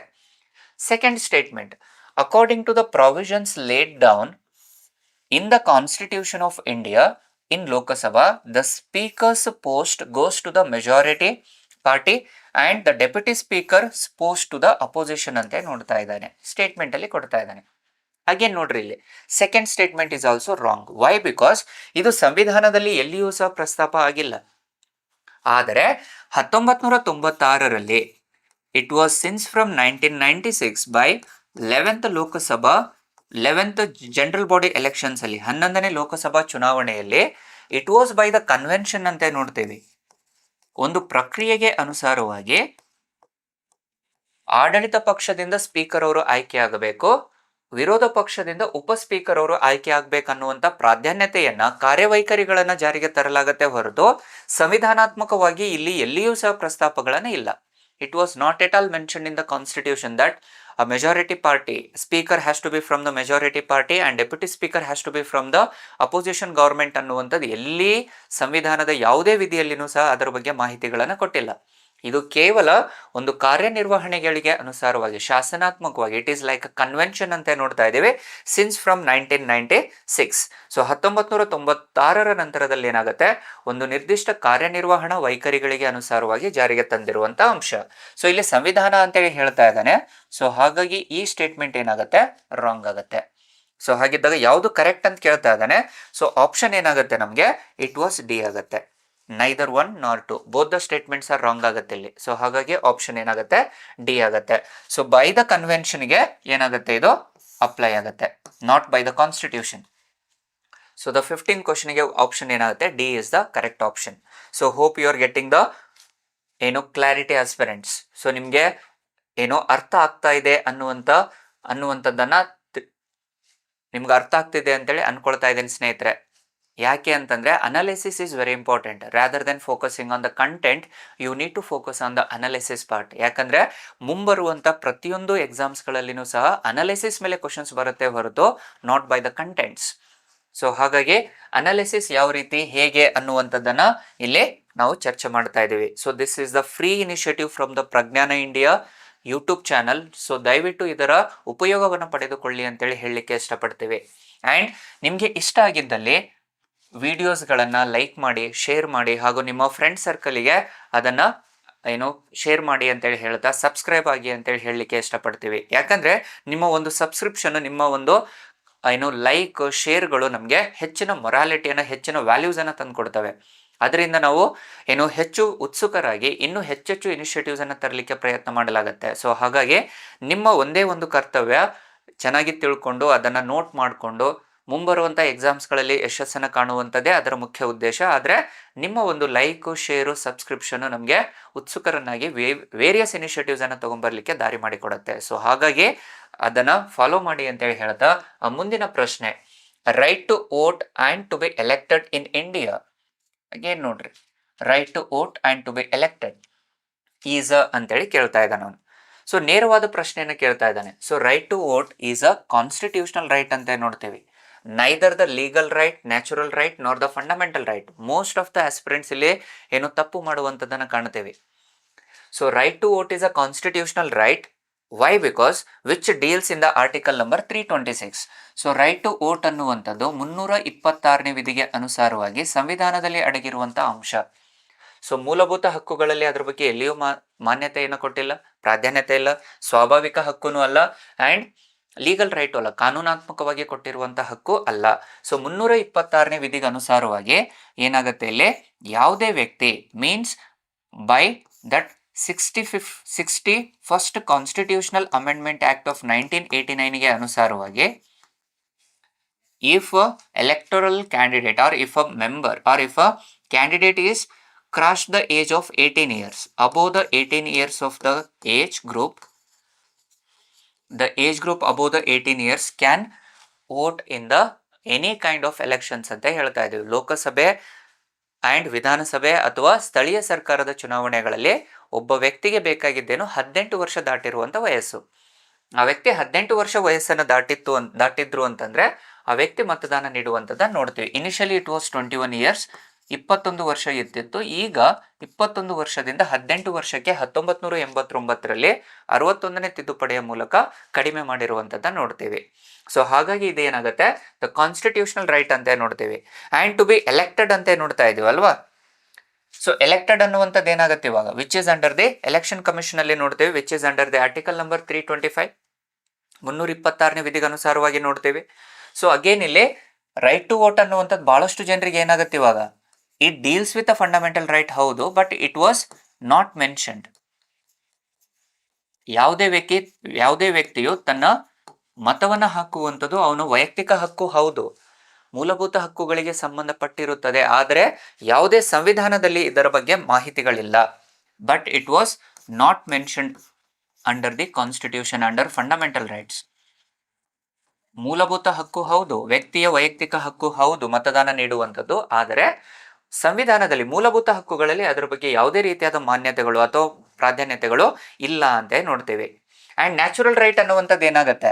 Second statement, according to the provisions laid down in the constitution of India in Lok Sabha, the speaker's post goes to the majority party and the deputy speaker post to the opposition ಅಂತ ನೋಡ್ತಾ ಇದ್ದಾನೆ, ಸ್ಟೇಟ್ಮೆಂಟ್ ಅಲ್ಲಿ ಕೊಡ್ತಾ ಇದ್ದಾನೆ. ಅಗೇನ್ ನೋಡ್ರಿ, ಇಲ್ಲಿ second statement is also wrong. Why? Because ಇದು ಸಂವಿಧಾನದಲ್ಲಿ ಎಲ್ಲಿಯೂ ಸಹ ಪ್ರಸ್ತಾಪ ಆಗಿಲ್ಲ. ಆದರೆ 1996ರಲ್ಲಿ it was since from 1996 by 11th Lok Sabha 11th general body elections ಅಲ್ಲಿ 11ನೇ ಲೋಕಸಭಾ ಚುನಾವಣೆಯಲ್ಲಿ it was by the convention ಅಂತ ನೋಡ್ತೇವೆ. ಒಂದು ಪ್ರಕ್ರಿಯೆಗೆ ಅನುಸಾರವಾಗಿ ಆಡಳಿತ ಪಕ್ಷದಿಂದ ಸ್ಪೀಕರ್ ಅವರು ಆಯ್ಕೆ ಆಗಬೇಕು, ವಿರೋಧ ಪಕ್ಷದಿಂದ ಉಪ ಸ್ಪೀಕರ್ ಅವರು ಆಯ್ಕೆ ಆಗ್ಬೇಕನ್ನುವಂತ ಪ್ರಾಧಾನ್ಯತೆಯನ್ನ ಕಾರ್ಯವೈಖರಿಗಳನ್ನ ಜಾರಿಗೆ ತರಲಾಗತ್ತೆ ಹೊರತು ಸಂವಿಧಾನಾತ್ಮಕವಾಗಿ ಇಲ್ಲಿ ಎಲ್ಲಿಯೂ ಸಹ ಪ್ರಸ್ತಾಪಗಳನ್ನ ಇಲ್ಲ. It was not at all mention in the constitution that a majority party speaker has to be from the majority party and deputy speaker has to be from the opposition government ಅನ್ನುವಂಥದ್ದು ಎಲ್ಲಿ ಸಂವಿಧಾನದ ಯಾವುದೇ ವಿಧಿಯಲ್ಲಿನೂ ಸಹ ಅದರ ಬಗ್ಗೆ ಮಾಹಿತಿಗಳನ್ನು ಕೊಟ್ಟಿಲ್ಲ. ಇದು ಕೇವಲ ಒಂದು ಕಾರ್ಯನಿರ್ವಹಣೆಗಳಿಗೆ ಅನುಸಾರವಾಗಿ ಶಾಸನಾತ್ಮಕವಾಗಿ ಇಟ್ ಈಸ್ ಲೈಕ್ ಕನ್ವೆನ್ಷನ್ ಅಂತ ನೋಡ್ತಾ ಇದ್ದೇವೆ ಸಿನ್ಸ್ ಫ್ರಮ್ 1996. ಸೊ 1996ರ ನಂತರದಲ್ಲಿ ಏನಾಗುತ್ತೆ, ಒಂದು ನಿರ್ದಿಷ್ಟ ಕಾರ್ಯನಿರ್ವಹಣಾ ವೈಖರಿಗಳಿಗೆ ಅನುಸಾರವಾಗಿ ಜಾರಿಗೆ ತಂದಿರುವಂತ ಅಂಶ. ಸೊ ಇಲ್ಲಿ ಸಂವಿಧಾನ ಅಂತೇಳಿ ಹೇಳ್ತಾ ಇದ್ದಾನೆ. ಸೊ ಹಾಗಾಗಿ ಈ ಸ್ಟೇಟ್ಮೆಂಟ್ ಏನಾಗುತ್ತೆ, ರಾಂಗ್ ಆಗುತ್ತೆ. ಸೊ ಹಾಗಿದ್ದಾಗ ಯಾವುದು ಕರೆಕ್ಟ್ ಅಂತ ಕೇಳ್ತಾ ಇದ್ದಾನೆ. ಸೊ ಆಪ್ಷನ್ ಏನಾಗುತ್ತೆ ನಮಗೆ, ಇಟ್ ವಾಸ್ ಡಿ ಆಗುತ್ತೆ. Neither 1 nor 2 both the statements are wrong ಆಗುತ್ತೆ ಇಲ್ಲಿ. ಸೊ ಹಾಗಾಗಿ ಆಪ್ಷನ್ ಏನಾಗುತ್ತೆ, ಡಿ ಆಗುತ್ತೆ. ಸೊ ಬೈ ದ ಕನ್ವೆನ್ಷನ್ಗೆ ಏನಾಗುತ್ತೆ, ಇದು ಅಪ್ಲೈ ಆಗುತ್ತೆ. Not by the constitution. So the 15 ಕ್ವಶನ್ಗೆ ಆಪ್ಷನ್ ಏನಾಗುತ್ತೆ, D is the correct option. So hope you are getting the clarity aspirants. So ನಿಮಗೆ ಅರ್ಥ ಆಗ್ತಾ ಇದೆ ಅನ್ನುವಂಥದ್ದನ್ನ ನಿಮ್ಗೆ ಅರ್ಥ ಆಗ್ತಿದೆ ಅಂತೇಳಿ ಅನ್ಕೊಳ್ತಾ ಇದ್ದೇನೆ ಸ್ನೇಹಿತರೆ. ಯಾಕೆ ಅಂತಂದ್ರೆ analysis is very important. Rather than focusing on the content, you need to focus on the analysis part. ಯಾಕಂದ್ರೆ ಮುಂಬರುವಂತ ಪ್ರತಿಯೊಂದು ಎಕ್ಸಾಮ್ಸ್ಗಳಲ್ಲಿನೂ ಸಹ ಅನಾಲಿಸಿಸ್ ಮೇಲೆ ಕ್ವಶನ್ಸ್ ಬರುತ್ತೆ ಹೊರತು not by the contents. So ಹಾಗಾಗಿ ಅನಾಲಿಸಿಸ್ ಯಾವ ರೀತಿ ಹೇಗೆ ಅನ್ನುವಂಥದ್ದನ್ನ ಇಲ್ಲಿ ನಾವು ಚರ್ಚೆ ಮಾಡ್ತಾ ಇದ್ದೀವಿ. So this is the free initiative from the Prajnana India YouTube channel. So ದಯವಿಟ್ಟು ಇದರ ಉಪಯೋಗವನ್ನು ಪಡೆದುಕೊಳ್ಳಿ ಅಂತೇಳಿ ಹೇಳಲಿಕ್ಕೆ ಇಷ್ಟಪಡ್ತೀವಿ. ಆ್ಯಂಡ್ ನಿಮಗೆ ಇಷ್ಟ ಆಗಿದ್ದಲ್ಲಿ ವಿಡಿಯೋಸ್ಗಳನ್ನು ಲೈಕ್ ಮಾಡಿ, ಶೇರ್ ಮಾಡಿ, ಹಾಗೂ ನಿಮ್ಮ ಫ್ರೆಂಡ್ ಸರ್ಕಲಿಗೆ ಅದನ್ನು ಶೇರ್ ಮಾಡಿ ಅಂತೇಳಿ ಹೇಳ್ತಾ ಸಬ್ಸ್ಕ್ರೈಬ್ ಆಗಿ ಅಂತೇಳಿ ಹೇಳಲಿಕ್ಕೆ ಇಷ್ಟಪಡ್ತೀವಿ. ಯಾಕಂದರೆ ನಿಮ್ಮ ಒಂದು ಸಬ್ಸ್ಕ್ರಿಪ್ಷನ್, ನಿಮ್ಮ ಒಂದು ಲೈಕ್ ಶೇರ್ಗಳು ನಮಗೆ ಹೆಚ್ಚಿನ ಮೊರಾಲಿಟಿಯನ್ನು, ಹೆಚ್ಚಿನ ವ್ಯಾಲ್ಯೂಸನ್ನು ತಂದು ಕೊಡ್ತವೆ. ಅದರಿಂದ ನಾವು ಹೆಚ್ಚು ಉತ್ಸುಕರಾಗಿ ಇನ್ನೂ ಹೆಚ್ಚೆಚ್ಚು ಇನಿಷಿಯೇಟಿವ್ಸನ್ನು ತರಲಿಕ್ಕೆ ಪ್ರಯತ್ನ ಮಾಡಲಾಗುತ್ತೆ. ಸೊ ಹಾಗಾಗಿ ನಿಮ್ಮ ಒಂದೇ ಒಂದು ಕರ್ತವ್ಯ ಚೆನ್ನಾಗಿ ತಿಳ್ಕೊಂಡು ಅದನ್ನು ನೋಟ್ ಮಾಡಿಕೊಂಡು ಮುಂಬರುವಂಥ ಎಕ್ಸಾಮ್ಸ್ಗಳಲ್ಲಿ ಯಶಸ್ಸನ್ನು ಕಾಣುವಂಥದ್ದೇ ಅದರ ಮುಖ್ಯ ಉದ್ದೇಶ. ಆದರೆ ನಿಮ್ಮ ಒಂದು ಲೈಕು, ಶೇರು, ಸಬ್ಸ್ಕ್ರಿಪ್ಷನ್ನು ನಮಗೆ ಉತ್ಸುಕರನ್ನಾಗಿ ವೇರಿಯಸ್ ಇನಿಷಿಯೇಟಿವ್ಸನ್ನು ತೊಗೊಂಬರ್ಲಿಕ್ಕೆ ದಾರಿ ಮಾಡಿಕೊಡುತ್ತೆ. ಸೊ ಹಾಗಾಗಿ ಅದನ್ನು ಫಾಲೋ ಮಾಡಿ ಅಂತೇಳಿ ಹೇಳ್ತಾ ಮುಂದಿನ ಪ್ರಶ್ನೆ, right to vote and to be elected in India. ಏನು ನೋಡ್ರಿ, right to vote and to be elected is ಅಂತೇಳಿ ಕೇಳ್ತಾ ಇದ್ದಾನೆ ಅವನು. ಸೊ ನೇರವಾದ ಪ್ರಶ್ನೆಯನ್ನು ಕೇಳ್ತಾ ಇದ್ದಾನೆ. So right to vote is a constitutional right ಅಂತ ನೋಡ್ತೀವಿ. Neither the legal right, natural right, nor the fundamental right. Most of the aspirants ಇಲ್ಲಿ ತಪ್ಪು ಮಾಡುವಂಥದ್ದನ್ನು ಕಾಣ್ತೇವೆ. So right to vote is a constitutional right. Why? Because which deals in the article number 326. So right to vote ಅನ್ನುವಂಥದ್ದು 326ನೇ ವಿಧಿಗೆ ಅನುಸಾರವಾಗಿ ಸಂವಿಧಾನದಲ್ಲಿ ಅಡಗಿರುವಂಥ ಅಂಶ. ಸೊ ಮೂಲಭೂತ ಹಕ್ಕುಗಳಲ್ಲಿ ಅದ್ರ ಬಗ್ಗೆ ಎಲ್ಲಿಯೂ ಮಾನ್ಯತೆಯನ್ನು ಕೊಟ್ಟಿಲ್ಲ, ಪ್ರಾಧಾನ್ಯತೆ ಇಲ್ಲ, ಸ್ವಾಭಾವಿಕ ಹಕ್ಕೂ ಅಲ್ಲ, ಆ್ಯಂಡ್ ಲೀಗಲ್ ರೈಟು ಅಲ್ಲ, ಕಾನೂನಾತ್ಮಕವಾಗಿ ಕೊಟ್ಟಿರುವಂಥ ಹಕ್ಕು ಅಲ್ಲ. ಸೊ 326ನೇ ವಿಧಿಗೆ ಅನುಸಾರವಾಗಿ ಏನಾಗುತ್ತೆ ಇಲ್ಲಿ, ಯಾವುದೇ ವ್ಯಕ್ತಿ means by that 61st constitutional amendment act of 1989ಗೆ ಅನುಸಾರವಾಗಿ if a electoral candidate or if a member or if a candidate is crossed the age of 18 years, above the 18 years of the age group above the 18 years can vote in the any kind of elections ಅಂತ ಹೇಳ್ತಾ ಇದ್ದೀವಿ. ಲೋಕಸಭೆ ಆ್ಯಂಡ್ ವಿಧಾನಸಭೆ ಅಥವಾ ಸ್ಥಳೀಯ ಸರ್ಕಾರದ ಚುನಾವಣೆಗಳಲ್ಲಿ ಒಬ್ಬ ವ್ಯಕ್ತಿಗೆ ಬೇಕಾಗಿದ್ದೇನು 18 ವರ್ಷ ದಾಟಿರುವಂಥ ವಯಸ್ಸು. ಆ ವ್ಯಕ್ತಿ 18 ವರ್ಷ ವಯಸ್ಸನ್ನು ದಾಟಿದ್ರು ಅಂತಂದ್ರೆ ಆ ವ್ಯಕ್ತಿ ಮತದಾನ ನೀಡುವಂಥದ್ದನ್ನು ನೋಡ್ತೀವಿ. ಇನಿಷಿಯಲಿ ಇಟ್ ವಾಸ್ 21 ಇಯರ್ಸ್, 21 ವರ್ಷ ಇತ್ತಿತ್ತು. ಈಗ 21 ವರ್ಷದಿಂದ 18 ವರ್ಷಕ್ಕೆ 1989ರಲ್ಲಿ 61ನೇ ತಿದ್ದುಪಡಿಯ ಮೂಲಕ ಕಡಿಮೆ ಮಾಡಿರುವಂಥದ್ದನ್ನು ನೋಡ್ತೀವಿ. ಸೊ ಹಾಗಾಗಿ ಇದೇನಾಗುತ್ತೆ, ದ ಕಾನ್ಸ್ಟಿಟ್ಯೂಷನಲ್ ರೈಟ್ ಅಂತ ನೋಡ್ತೀವಿ. ಆ್ಯಂಡ್ ಟು ಬಿ ಎಲೆಕ್ಟೆಡ್ ಅಂತ ನೋಡ್ತಾ ಇದೀವಿ ಅಲ್ವಾ. ಸೊ ಎಲೆಕ್ಟೆಡ್ ಅನ್ನುವಂಥದ್ದು ಏನಾಗುತ್ತೆ ಇವಾಗ, which is under the election commission ಅಲ್ಲಿ ನೋಡ್ತೀವಿ, which is under the article number 325, 326ನೇ ವಿಧಿಗೆ ಅನುಸಾರವಾಗಿ ನೋಡ್ತೀವಿ. ಸೊ ಅಗೇನ್ ಇಲ್ಲಿ ರೈಟ್ ಟು ವೋಟ್ ಅನ್ನುವಂಥದ್ದು ಬಹಳಷ್ಟು ಜನರಿಗೆ ಏನಾಗುತ್ತೆ ಇವಾಗ, it deals with a fundamental right, ಹೌದು, but it was not mentioned. ಯಾವುದೇ ವ್ಯಕ್ತಿಯು ತನ್ನ ಮತವನ್ನು ಹಾಕುವಂಥದ್ದು ಅವನ ವೈಯಕ್ತಿಕ ಹಕ್ಕು, ಹೌದು, ಮೂಲಭೂತ ಹಕ್ಕುಗಳಿಗೆ ಸಂಬಂಧಪಟ್ಟಿರುತ್ತದೆ. ಆದರೆ ಯಾವುದೇ ಸಂವಿಧಾನದಲ್ಲಿ ಇದರ ಬಗ್ಗೆ ಮಾಹಿತಿಗಳಿಲ್ಲ. But it was not mentioned under the constitution under fundamental rights. ಮೂಲಭೂತ ಹಕ್ಕು ಹೌದು, ವ್ಯಕ್ತಿಯ ವೈಯಕ್ತಿಕ ಹಕ್ಕು ಹೌದು ಮತದಾನ ನೀಡುವಂಥದ್ದು, ಆದರೆ ಸಂವಿಧಾನದಲ್ಲಿ ಮೂಲಭೂತ ಹಕ್ಕುಗಳಲ್ಲಿ ಅದರ ಬಗ್ಗೆ ಯಾವುದೇ ರೀತಿಯಾದ ಮಾನ್ಯತೆಗಳು ಅಥವಾ ಪ್ರಾಧಾನ್ಯತೆಗಳು ಇಲ್ಲ ಅಂತ ನೋಡ್ತೀವಿ. ಆ್ಯಂಡ್ ನ್ಯಾಚುರಲ್ ರೈಟ್ ಅನ್ನುವಂಥದ್ದು ಏನಾಗುತ್ತೆ,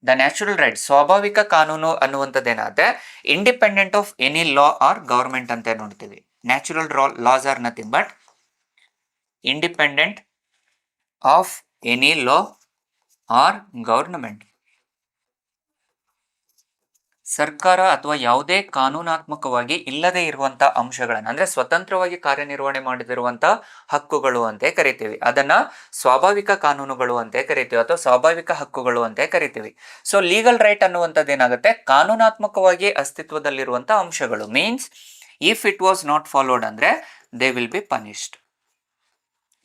ದ ನ್ಯಾಚುರಲ್ ರೈಟ್, ಸ್ವಾಭಾವಿಕ ಕಾನೂನು ಅನ್ನುವಂಥದ್ದು ಏನಾಗುತ್ತೆ, independent of any law or government ಅಂತ ನೋಡ್ತೀವಿ. Natural laws are nothing but independent of any law or government. ಸರ್ಕಾರ ಅಥವಾ ಯಾವುದೇ ಕಾನೂನಾತ್ಮಕವಾಗಿ ಇಲ್ಲದೆ ಇರುವಂಥ ಅಂಶಗಳನ್ನು, ಅಂದರೆ ಸ್ವತಂತ್ರವಾಗಿ ಕಾರ್ಯನಿರ್ವಹಣೆ ಮಾಡದಿರುವಂಥ ಹಕ್ಕುಗಳು ಅಂತ ಕರಿತೀವಿ. ಅದನ್ನ ಸ್ವಾಭಾವಿಕ ಕಾನೂನುಗಳು ಅಂತ ಕರಿತೀವಿ ಅಥವಾ ಸ್ವಾಭಾವಿಕ ಹಕ್ಕುಗಳು ಅಂತ ಕರಿತೀವಿ. ಸೊ ಲೀಗಲ್ ರೈಟ್ ಅನ್ನುವಂಥದ್ದು ಏನಾಗುತ್ತೆ, ಕಾನೂನಾತ್ಮಕವಾಗಿ ಅಸ್ತಿತ್ವದಲ್ಲಿರುವಂಥ ಅಂಶಗಳು. Means if it was not followed ಅಂದರೆ ದೇ ವಿಲ್ ಬಿ ಪನಿಷ್ಡ್.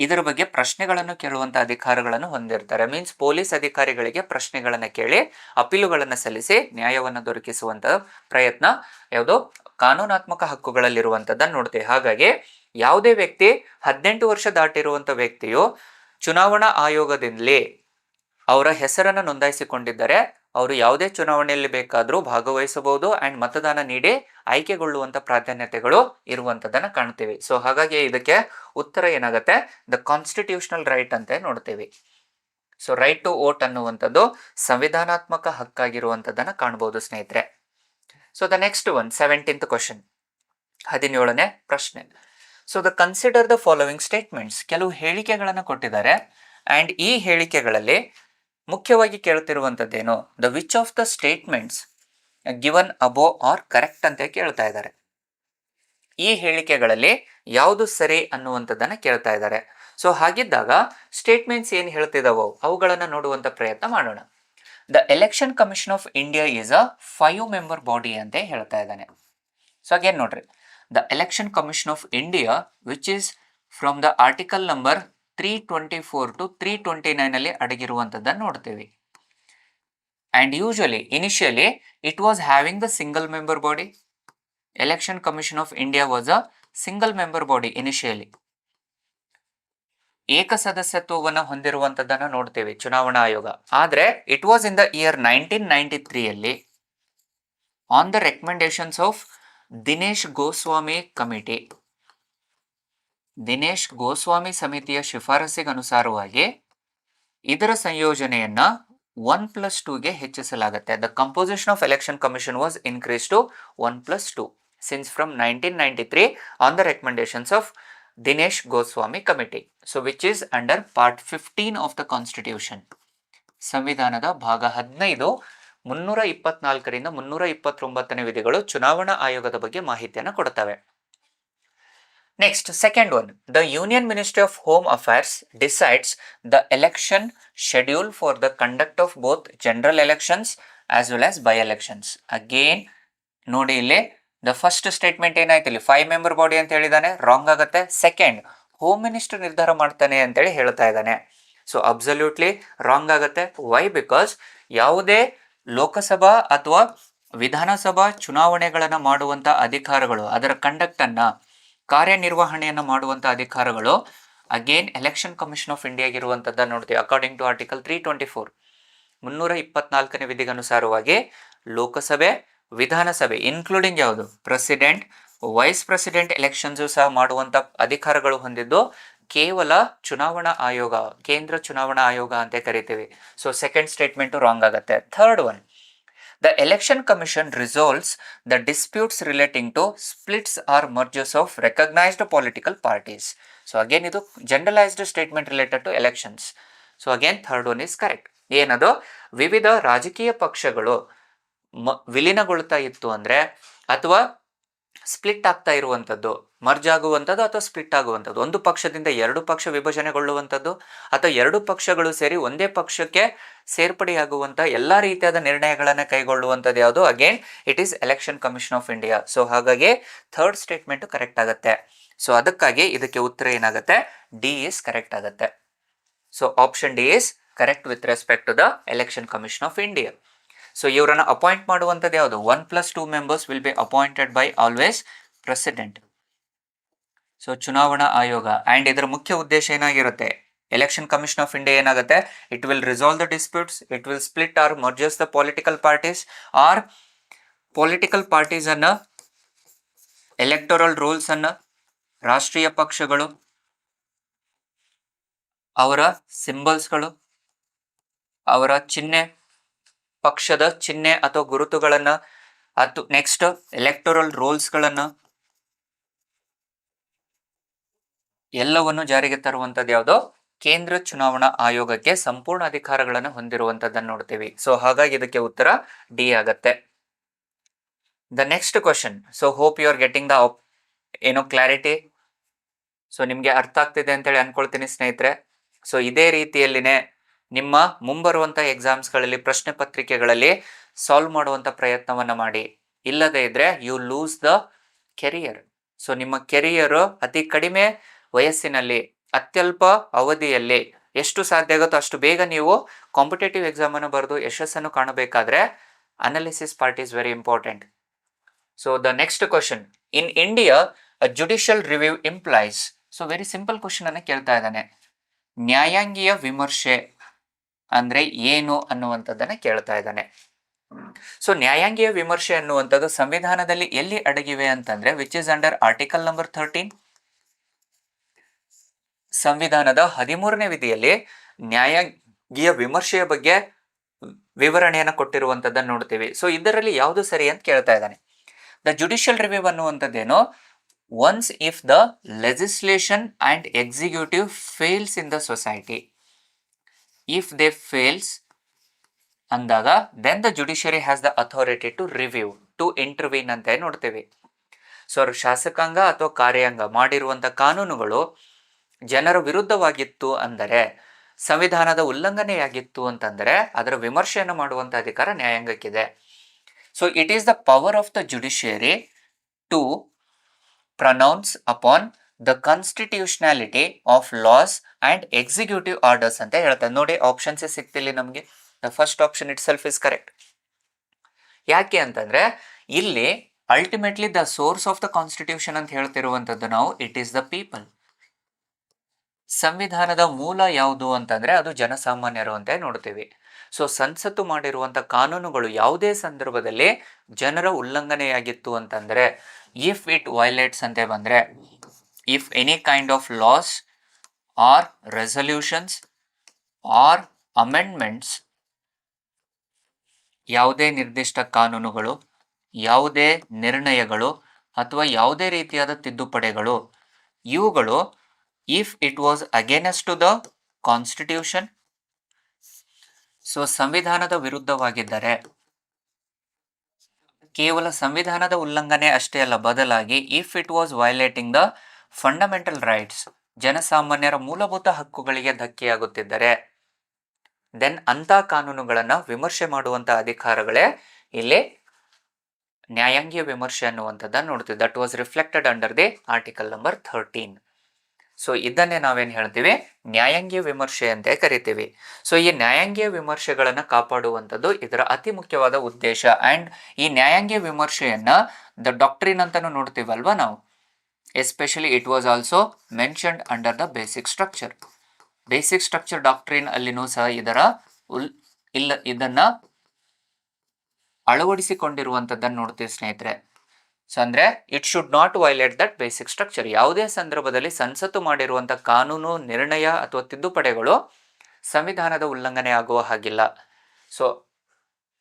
ಇದರ ಬಗ್ಗೆ ಪ್ರಶ್ನೆಗಳನ್ನು ಕೇಳುವಂತ ಅಧಿಕಾರಗಳನ್ನು ಹೊಂದಿರ್ತಾರೆ. ಮೀನ್ಸ್ ಪೊಲೀಸ್ ಅಧಿಕಾರಿಗಳಿಗೆ ಪ್ರಶ್ನೆಗಳನ್ನು ಕೇಳಿ ಅಪೀಲುಗಳನ್ನು ಸಲ್ಲಿಸಿ ನ್ಯಾಯವನ್ನು ದೊರಕಿಸುವಂತ ಪ್ರಯತ್ನ ಯಾವುದು ಕಾನೂನಾತ್ಮಕ ಹಕ್ಕುಗಳಲ್ಲಿರುವಂತದ್ದನ್ನು ನೋಡ್ತೇವೆ. ಹಾಗಾಗಿ ಯಾವುದೇ ವ್ಯಕ್ತಿ 18 ವರ್ಷ ದಾಟಿರುವಂತ ವ್ಯಕ್ತಿಯು ಚುನಾವಣಾ ಆಯೋಗದಲ್ಲಿ ಅವರ ಹೆಸರನ್ನು ನೋಂದಾಯಿಸಿಕೊಂಡಿದ್ದರೆ ಅವರು ಯಾವುದೇ ಚುನಾವಣೆಯಲ್ಲಿ ಬೇಕಾದರೂ ಭಾಗವಹಿಸಬಹುದು ಅಂಡ್ ಮತದಾನ ನೀಡಿ ಆಯ್ಕೆಗೊಳ್ಳುವಂತ ಪ್ರಾಧಾನ್ಯತೆಗಳು ಇರುವಂತದನ್ನ ಕಾಣ್ತೀವಿ. ಸೊ ಹಾಗಾಗಿ ಇದಕ್ಕೆ ಉತ್ತರ ಏನಾಗುತ್ತೆ, ದ ಕಾನ್ಸ್ಟಿಟ್ಯೂಷನಲ್ ರೈಟ್ ಅಂತ ನೋಡ್ತೀವಿ. ಸೊ ರೈಟ್ ಟು ವೋಟ್ ಅನ್ನುವಂಥದ್ದು ಸಂವಿಧಾನಾತ್ಮಕ ಹಕ್ಕಾಗಿರುವಂತದನ್ನ ಕಾಣಬಹುದು ಸ್ನೇಹಿತರೆ. So the next one 17th question, 17ನೇ ಪ್ರಶ್ನೆ. So the consider the following statements, ಕೆಲವು ಹೇಳಿಕೆಗಳನ್ನು ಕೊಟ್ಟಿದ್ದಾರೆ ಅಂಡ್ ಈ ಹೇಳಿಕೆಗಳಲ್ಲಿ ಮುಖ್ಯವಾಗಿ ಕೇಳ್ತಿರುವಂತದ್ದೇನು, the which of the statements given above are correct ಅಂತ ಕೇಳ್ತಾ ಇದ್ದಾರೆ. ಈ ಹೇಳಿಕೆಗಳಲ್ಲಿ ಯಾವುದು ಸರಿ ಅನ್ನುವಂಥದ್ದನ್ನ ಕೇಳ್ತಾ ಇದ್ದಾರೆ. ಸೊ ಹಾಗಿದ್ದಾಗ ಸ್ಟೇಟ್ಮೆಂಟ್ಸ್ ಏನು ಹೇಳ್ತಿದಾವೋ ಅವುಗಳನ್ನು ನೋಡುವಂತ ಪ್ರಯತ್ನ ಮಾಡೋಣ. The election commission of India is a 5 member body ಅಂತ ಹೇಳ್ತಾ ಇದ್ದಾನೆ. ಸೊ ಅಗೇನ್ ನೋಡ್ರಿ, the election commission of India which is from the article number 324 to 329 ಅಲ್ಲಿ ಅಡಗಿರುವಂತದ್ದನ್ನು ನೋಡ್ತೀವಿ. And usually initially it was having the single member body. Election commission of India was a single member body initially. ಏಕ ಸದಸ್ಯತ್ವವನ್ನು ಹೊಂದಿರುವಂತದ್ದನ್ನು ನೋಡ್ತೇವೆ ಚುನಾವಣಾ ಆಯೋಗ. ಆದ್ರೆ it was in the year 1993 ಅಲ್ಲಿ on the recommendations of Dinesh Goswami committee, Dinesh Goswami ಸಮಿತಿಯ ಶಿಫಾರಸಿಗೆ ಅನುಸಾರವಾಗಿ ಇದರ ಸಂಯೋಜನೆಯನ್ನ 1+2ಗೆ ಹೆಚ್ಚಿಸಲಾಗುತ್ತೆ. The composition of election commission was increase to 1+2 since from 1993 on the recommendations of Dinesh Goswami committee. So which is under part 15 of the constitution. ಸಂವಿಧಾನದ ಭಾಗ 15 324ರಿಂದ 329ನೇ ವಿಧಿಗಳು ಚುನಾವಣಾ ಆಯೋಗದ ಬಗ್ಗೆ ಮಾಹಿತಿಯನ್ನು ಕೊಡುತ್ತವೆ. Next second one, the union ministry of home affairs decides the election schedule for the conduct of both general elections as well as by elections. Again ನೋಡಿ ಇಲ್ಲಿ ದ ಫಸ್ಟ್ ಸ್ಟೇಟ್ಮೆಂಟ್ ಏನಾಯ್ತು, ಇಲ್ಲಿ 5 ಮೆಂಬರ್ ಬಾಡಿ ಅಂತ ಹೇಳಿದಾನೆ, ರಾಂಗ್ ಆಗುತ್ತೆ. ಸೆಕೆಂಡ್, ಹೋಮ್ ಮಿನಿಸ್ಟರ್ ನಿರ್ಧಾರ ಮಾಡ್ತಾನೆ ಅಂತೇಳಿ ಹೇಳ್ತಾ ಇದ್ದಾನೆ. ಸೊ ಅಬ್ಸಲ್ಯೂಟ್ಲಿ ರಾಂಗ್ ಆಗುತ್ತೆ. ವೈ? ಬಿಕಾಸ್ ಯಾವುದೇ ಲೋಕಸಭಾ ಅಥವಾ ವಿಧಾನಸಭಾ ಚುನಾವಣೆಗಳನ್ನು ಮಾಡುವಂತ ಅಧಿಕಾರಗಳು, ಅದರ ಕಂಡಕ್ಟ್ ಅನ್ನ ಕಾರ್ಯನಿರ್ವಹಣೆಯನ್ನು ಮಾಡುವಂತ ಅಧಿಕಾರಗಳು ಅಗೇನ್ ಎಲೆಕ್ಷನ್ ಕಮಿಷನ್ ಆಫ್ ಇಂಡಿಯಾಗಿರುವಂತದ್ದನ್ನು ನೋಡ್ತೀವಿ. ಅಕಾರ್ಡಿಂಗ್ ಟು ಆರ್ಟಿಕಲ್ 324 324ನೇ ವಿಧಿಗನುಸಾರವಾಗಿ ಲೋಕಸಭೆ, ವಿಧಾನಸಭೆ ಇನ್ಕ್ಲೂಡಿಂಗ್ ಯಾವುದು ಪ್ರೆಸಿಡೆಂಟ್, ವೈಸ್ ಪ್ರೆಸಿಡೆಂಟ್ ಎಲೆಕ್ಷನ್ಸ್ ಸಹ ಮಾಡುವಂತ ಅಧಿಕಾರಗಳು ಹೊಂದಿದ್ದು ಕೇವಲ ಚುನಾವಣಾ ಆಯೋಗ, ಕೇಂದ್ರ ಚುನಾವಣಾ ಆಯೋಗ ಅಂತ ಕರಿತೀವಿ. ಸೊ ಸೆಕೆಂಡ್ ಸ್ಟೇಟ್ಮೆಂಟ್ ರಾಂಗ್ ಆಗುತ್ತೆ. Third one, the election commission resolves the disputes relating to splits or mergers of recognized political parties. So again ಇದು generalized statement related to elections. So again third one is correct. ಏನದು, ವಿವಿಧ ರಾಜಕೀಯ ಪಕ್ಷಗಳು ವಿಲೀನಗೊಳ್ತಾ ಇತ್ತು ಅಂದ್ರೆ ಅಥವಾ ಸ್ಪ್ಲಿಟ್ ಆಗ್ತಾ ಇರುವಂಥದ್ದು, ಮರ್ಜ್ ಆಗುವಂಥದ್ದು ಅಥವಾ ಸ್ಪ್ಲಿಟ್ ಆಗುವಂಥದ್ದು, ಒಂದು ಪಕ್ಷದಿಂದ 2 ಪಕ್ಷ ವಿಭಜನೆಗೊಳ್ಳುವಂಥದ್ದು ಅಥವಾ 2 ಪಕ್ಷಗಳು ಸೇರಿ ಒಂದೇ ಪಕ್ಷಕ್ಕೆ ಸೇರ್ಪಡೆಯಾಗುವಂಥ ಎಲ್ಲ ರೀತಿಯಾದ ನಿರ್ಣಯಗಳನ್ನು ಕೈಗೊಳ್ಳುವಂಥದ್ದು ಯಾವುದು, again it is election commission of India. So ಹಾಗಾಗಿ ಥರ್ಡ್ ಸ್ಟೇಟ್ಮೆಂಟ್ ಕರೆಕ್ಟ್ ಆಗುತ್ತೆ. ಸೊ ಅದಕ್ಕಾಗಿ ಇದಕ್ಕೆ ಉತ್ತರ ಏನಾಗುತ್ತೆ, ಡಿ ಇಸ್ ಕರೆಕ್ಟ್ ಆಗುತ್ತೆ. So option D is correct with respect to the election commission of India. So ಇವರನ್ನು ಅಪಾಯಿಂಟ್ ಮಾಡುವಂಥದ್ದು ಯಾವುದು, 1+2 members will be appointed by always president. So ಚುನಾವಣಾ ಆಯೋಗ ಅಂಡ್ ಇದರ ಮುಖ್ಯ ಉದ್ದೇಶ ಏನಾಗಿರುತ್ತೆ, ಎಲೆಕ್ಷನ್ ಕಮಿಷನ್ ಆಫ್ ಇಂಡಿಯಾ ಏನಾಗುತ್ತೆ, it will resolve the disputes, it will split or merges the political parties or political parties ಅನ್ನ, ಎಲೆಕ್ಟೋರಲ್ ರೋಲ್ಸ್ ಅನ್ನ, ರಾಷ್ಟ್ರೀಯ ಪಕ್ಷಗಳು ಅವರ ಸಿಂಬಲ್ಸ್ಗಳು, ಅವರ ಚಿಹ್ನೆ, ಪಕ್ಷದ ಚಿಹ್ನೆ ಅಥವಾ ಗುರುತುಗಳನ್ನ, ಅಥವಾ ನೆಕ್ಸ್ಟ್ ಎಲೆಕ್ಟೋರಲ್ ರೋಲ್ಸ್ಗಳನ್ನ ಎಲ್ಲವನ್ನು ಜಾರಿಗೆ ತರುವಂಥದ್ದು ಯಾವುದೋ ಕೇಂದ್ರ ಚುನಾವಣಾ ಆಯೋಗಕ್ಕೆ ಸಂಪೂರ್ಣ ಅಧಿಕಾರಗಳನ್ನು ಹೊಂದಿರುವಂಥದ್ದನ್ನು ನೋಡ್ತೀವಿ. ಸೊ ಹಾಗಾಗಿ ಇದಕ್ಕೆ ಉತ್ತರ ಡಿ ಆಗತ್ತೆ. The next question, so hope you are getting the ಏನೋ ಕ್ಲಾರಿಟಿ. ಸೊ ನಿಮಗೆ ಅರ್ಥ ಆಗ್ತಿದೆ ಅಂತೇಳಿ ಅನ್ಕೊಳ್ತೀನಿ ಸ್ನೇಹಿತರೆ. ಸೊ ಇದೇ ರೀತಿಯಲ್ಲಿನೇ ನಿಮ್ಮ ಮುಂಬರುವಂಥ ಎಕ್ಸಾಮ್ಸ್ಗಳಲ್ಲಿ ಪ್ರಶ್ನೆ ಪತ್ರಿಕೆಗಳಲ್ಲಿ ಸಾಲ್ವ್ ಮಾಡುವಂಥ ಪ್ರಯತ್ನವನ್ನು ಮಾಡಿ. ಇಲ್ಲದೇ ಇದ್ರೆ you lose the career. So ನಿಮ್ಮ ಕೆರಿಯರು ಅತಿ ಕಡಿಮೆ ವಯಸ್ಸಿನಲ್ಲಿ ಅತ್ಯಲ್ಪ ಅವಧಿಯಲ್ಲಿ ಎಷ್ಟು ಸಾಧ್ಯ ಆಗುತ್ತೋ ಅಷ್ಟು ಬೇಗ ನೀವು ಕಾಂಪಿಟೇಟಿವ್ ಎಕ್ಸಾಮ್ ಅನ್ನು ಬರೆದು ಯಶಸ್ಸನ್ನು ಕಾಣಬೇಕಾದ್ರೆ analysis part is very important. So the next question, in India judicial review implies. So very simple question ಅನ್ನ ಕೇಳ್ತಾ ಇದ್ದಾನೆ. ನ್ಯಾಯಾಂಗೀಯ ವಿಮರ್ಶೆ ಅಂದ್ರೆ ಏನು ಅನ್ನುವಂಥದ್ದನ್ನ ಕೇಳ್ತಾ ಇದ್ದಾನೆ. ಸೊ ನ್ಯಾಯಾಂಗೀಯ ವಿಮರ್ಶೆ ಅನ್ನುವಂಥದ್ದು ಸಂವಿಧಾನದಲ್ಲಿ ಎಲ್ಲಿ ಅಡಗಿವೆ ಅಂತಂದ್ರೆ which is under article number 13. ಸಂವಿಧಾನದ 13ನೇ ವಿಧಿಯಲ್ಲಿ ನ್ಯಾಯಾಂಗೀಯ ವಿಮರ್ಶೆಯ ಬಗ್ಗೆ ವಿವರಣೆಯನ್ನು ಕೊಟ್ಟಿರುವಂತದ್ದನ್ನು ನೋಡ್ತೀವಿ. ಸೊ ಇದರಲ್ಲಿ ಯಾವುದು ಸರಿ ಅಂತ ಕೇಳ್ತಾ ಇದ್ದಾನೆ. ದ ಜುಡಿಷಿಯಲ್ ರಿವ್ಯೂ ಅನ್ನುವಂಥದ್ದೇನು, once if the legislation and executive fails in the society, if they fails ಅಂದಾಗ then the judiciary has the authority to review to intervene ಅಂತ ನೋಡ್ತೀವಿ. ಸೊ ಶಾಸಕಾಂಗ ಅಥವಾ ಕಾರ್ಯಾಂಗ ಮಾಡಿರುವಂತ ಕಾನೂನುಗಳು ಜನರ ವಿರುದ್ಧವಾಗಿತ್ತು ಅಂದರೆ, ಸಂವಿಧಾನದ ಉಲ್ಲಂಘನೆಯಾಗಿತ್ತು ಅಂತಂದರೆ ಅದರ ವಿಮರ್ಶೆಯನ್ನು ಮಾಡುವಂತ ಅಧಿಕಾರ ನ್ಯಾಯಾಂಗಕ್ಕಿದೆ. So it is the power of the judiciary to pronounce upon the constitutionality of laws and executive orders ಅಂತ ಹೇಳ್ತಾರೆ. ನೋಡಿ ಆಪ್ಷನ್ಸ್ ಸಿಗ್ತಿಲ್ಲ ನಮಗೆ. The first option itself is correct. ಯಾಕೆ ಅಂತಂದ್ರೆ ಇಲ್ಲಿ ultimately the source of the constitution ಅಂತ ಹೇಳ್ತಿರುವಂತದ್ದು ನಾವು ಇಟ್ ಈಸ್ ದ ಪೀಪಲ್. ಸಂವಿಧಾನದ ಮೂಲ ಯಾವುದು ಅಂತಂದ್ರೆ ಅದು ಜನಸಾಮಾನ್ಯರು ಅಂತ ನೋಡ್ತೀವಿ. ಸೊ ಸಂಸತ್ತು ಮಾಡಿರುವಂತ ಕಾನೂನುಗಳು ಯಾವುದೇ ಸಂದರ್ಭದಲ್ಲಿ ಜನರ ಉಲ್ಲಂಘನೆಯಾಗಿತ್ತು ಅಂತಂದ್ರೆ, ಇಫ್ ಇಟ್ ವೈಲೇಟ್ಸ್ ಅಂತ ಬಂದ್ರೆ, if any kind of laws or resolutions or amendments, ಯಾವುದೇ ನಿರ್ದಿಷ್ಟ ಕಾನೂನುಗಳು, ಯಾವುದೇ ನಿರ್ಣಯಗಳು ಅಥವಾ ಯಾವುದೇ ರೀತಿಯಾದ ತಿದ್ದುಪಡಿಗಳು, ಇವುಗಳು if it was against to the constitution, so ಸಂವಿಧಾನದ ವಿರುದ್ಧವಾಗಿದ್ದರೆ, ಕೇವಲ ಸಂವಿಧಾನದ ಉಲ್ಲಂಘನೆ ಅಷ್ಟೇ ಅಲ್ಲ, ಬದಲಾಗಿ if it was violating the fundamental rights, ಜನಸಾಮಾನ್ಯರ ಮೂಲಭೂತ ಹಕ್ಕುಗಳಿಗೆ ಧಕ್ಕೆಯಾಗುತ್ತಿದ್ದರೆ, ದೆನ್ ಅಂತ ಕಾನೂನುಗಳನ್ನ ವಿಮರ್ಶೆ ಮಾಡುವಂತ ಅಧಿಕಾರಗಳೇ ಇಲ್ಲಿ ನ್ಯಾಯಾಂಗೀಯ ವಿಮರ್ಶೆ ಅನ್ನುವಂಥದ್ದನ್ನು ನೋಡ್ತೀವಿ. That was reflected under the article number 13. So ಇದನ್ನೇ ನಾವೇನು ಹೇಳ್ತೀವಿ, ನ್ಯಾಯಾಂಗೀಯ ವಿಮರ್ಶೆ ಅಂತ ಕರಿತೀವಿ. ಸೊ ಈ ನ್ಯಾಯಾಂಗೀಯ ವಿಮರ್ಶೆಗಳನ್ನು ಕಾಪಾಡುವಂಥದ್ದು ಇದರ ಅತಿ ಮುಖ್ಯವಾದ ಉದ್ದೇಶ. ಅಂಡ್ ಈ ನ್ಯಾಯಾಂಗೀಯ ವಿಮರ್ಶೆಯನ್ನ ದ ಡಾಕ್ಟ್ರಿನ್ ಅಂತಾನು ನೋಡ್ತೀವಲ್ವಾ ನಾವು. Especially it was also mentioned under the basic structure. Basic structure doctrine ಅಲ್ಲಿನೂ ಸಹ ಇದನ್ನ ಅಳವಡಿಸಿಕೊಂಡಿರುವಂತದ್ದನ್ನು ನೋಡ್ತೀವಿ ಸ್ನೇಹಿತರೆ. ಸೊ ಅಂದ್ರೆ it should not violate that basic structure. ಯಾವುದೇ ಸಂದರ್ಭದಲ್ಲಿ ಸಂಸತ್ತು ಮಾಡಿರುವಂತಹ ಕಾನೂನು, ನಿರ್ಣಯ ಅಥವಾ ತಿದ್ದುಪಡಿಗಳು ಸಂವಿಧಾನದ ಉಲ್ಲಂಘನೆ ಆಗುವ ಹಾಗಿಲ್ಲ. ಸೊ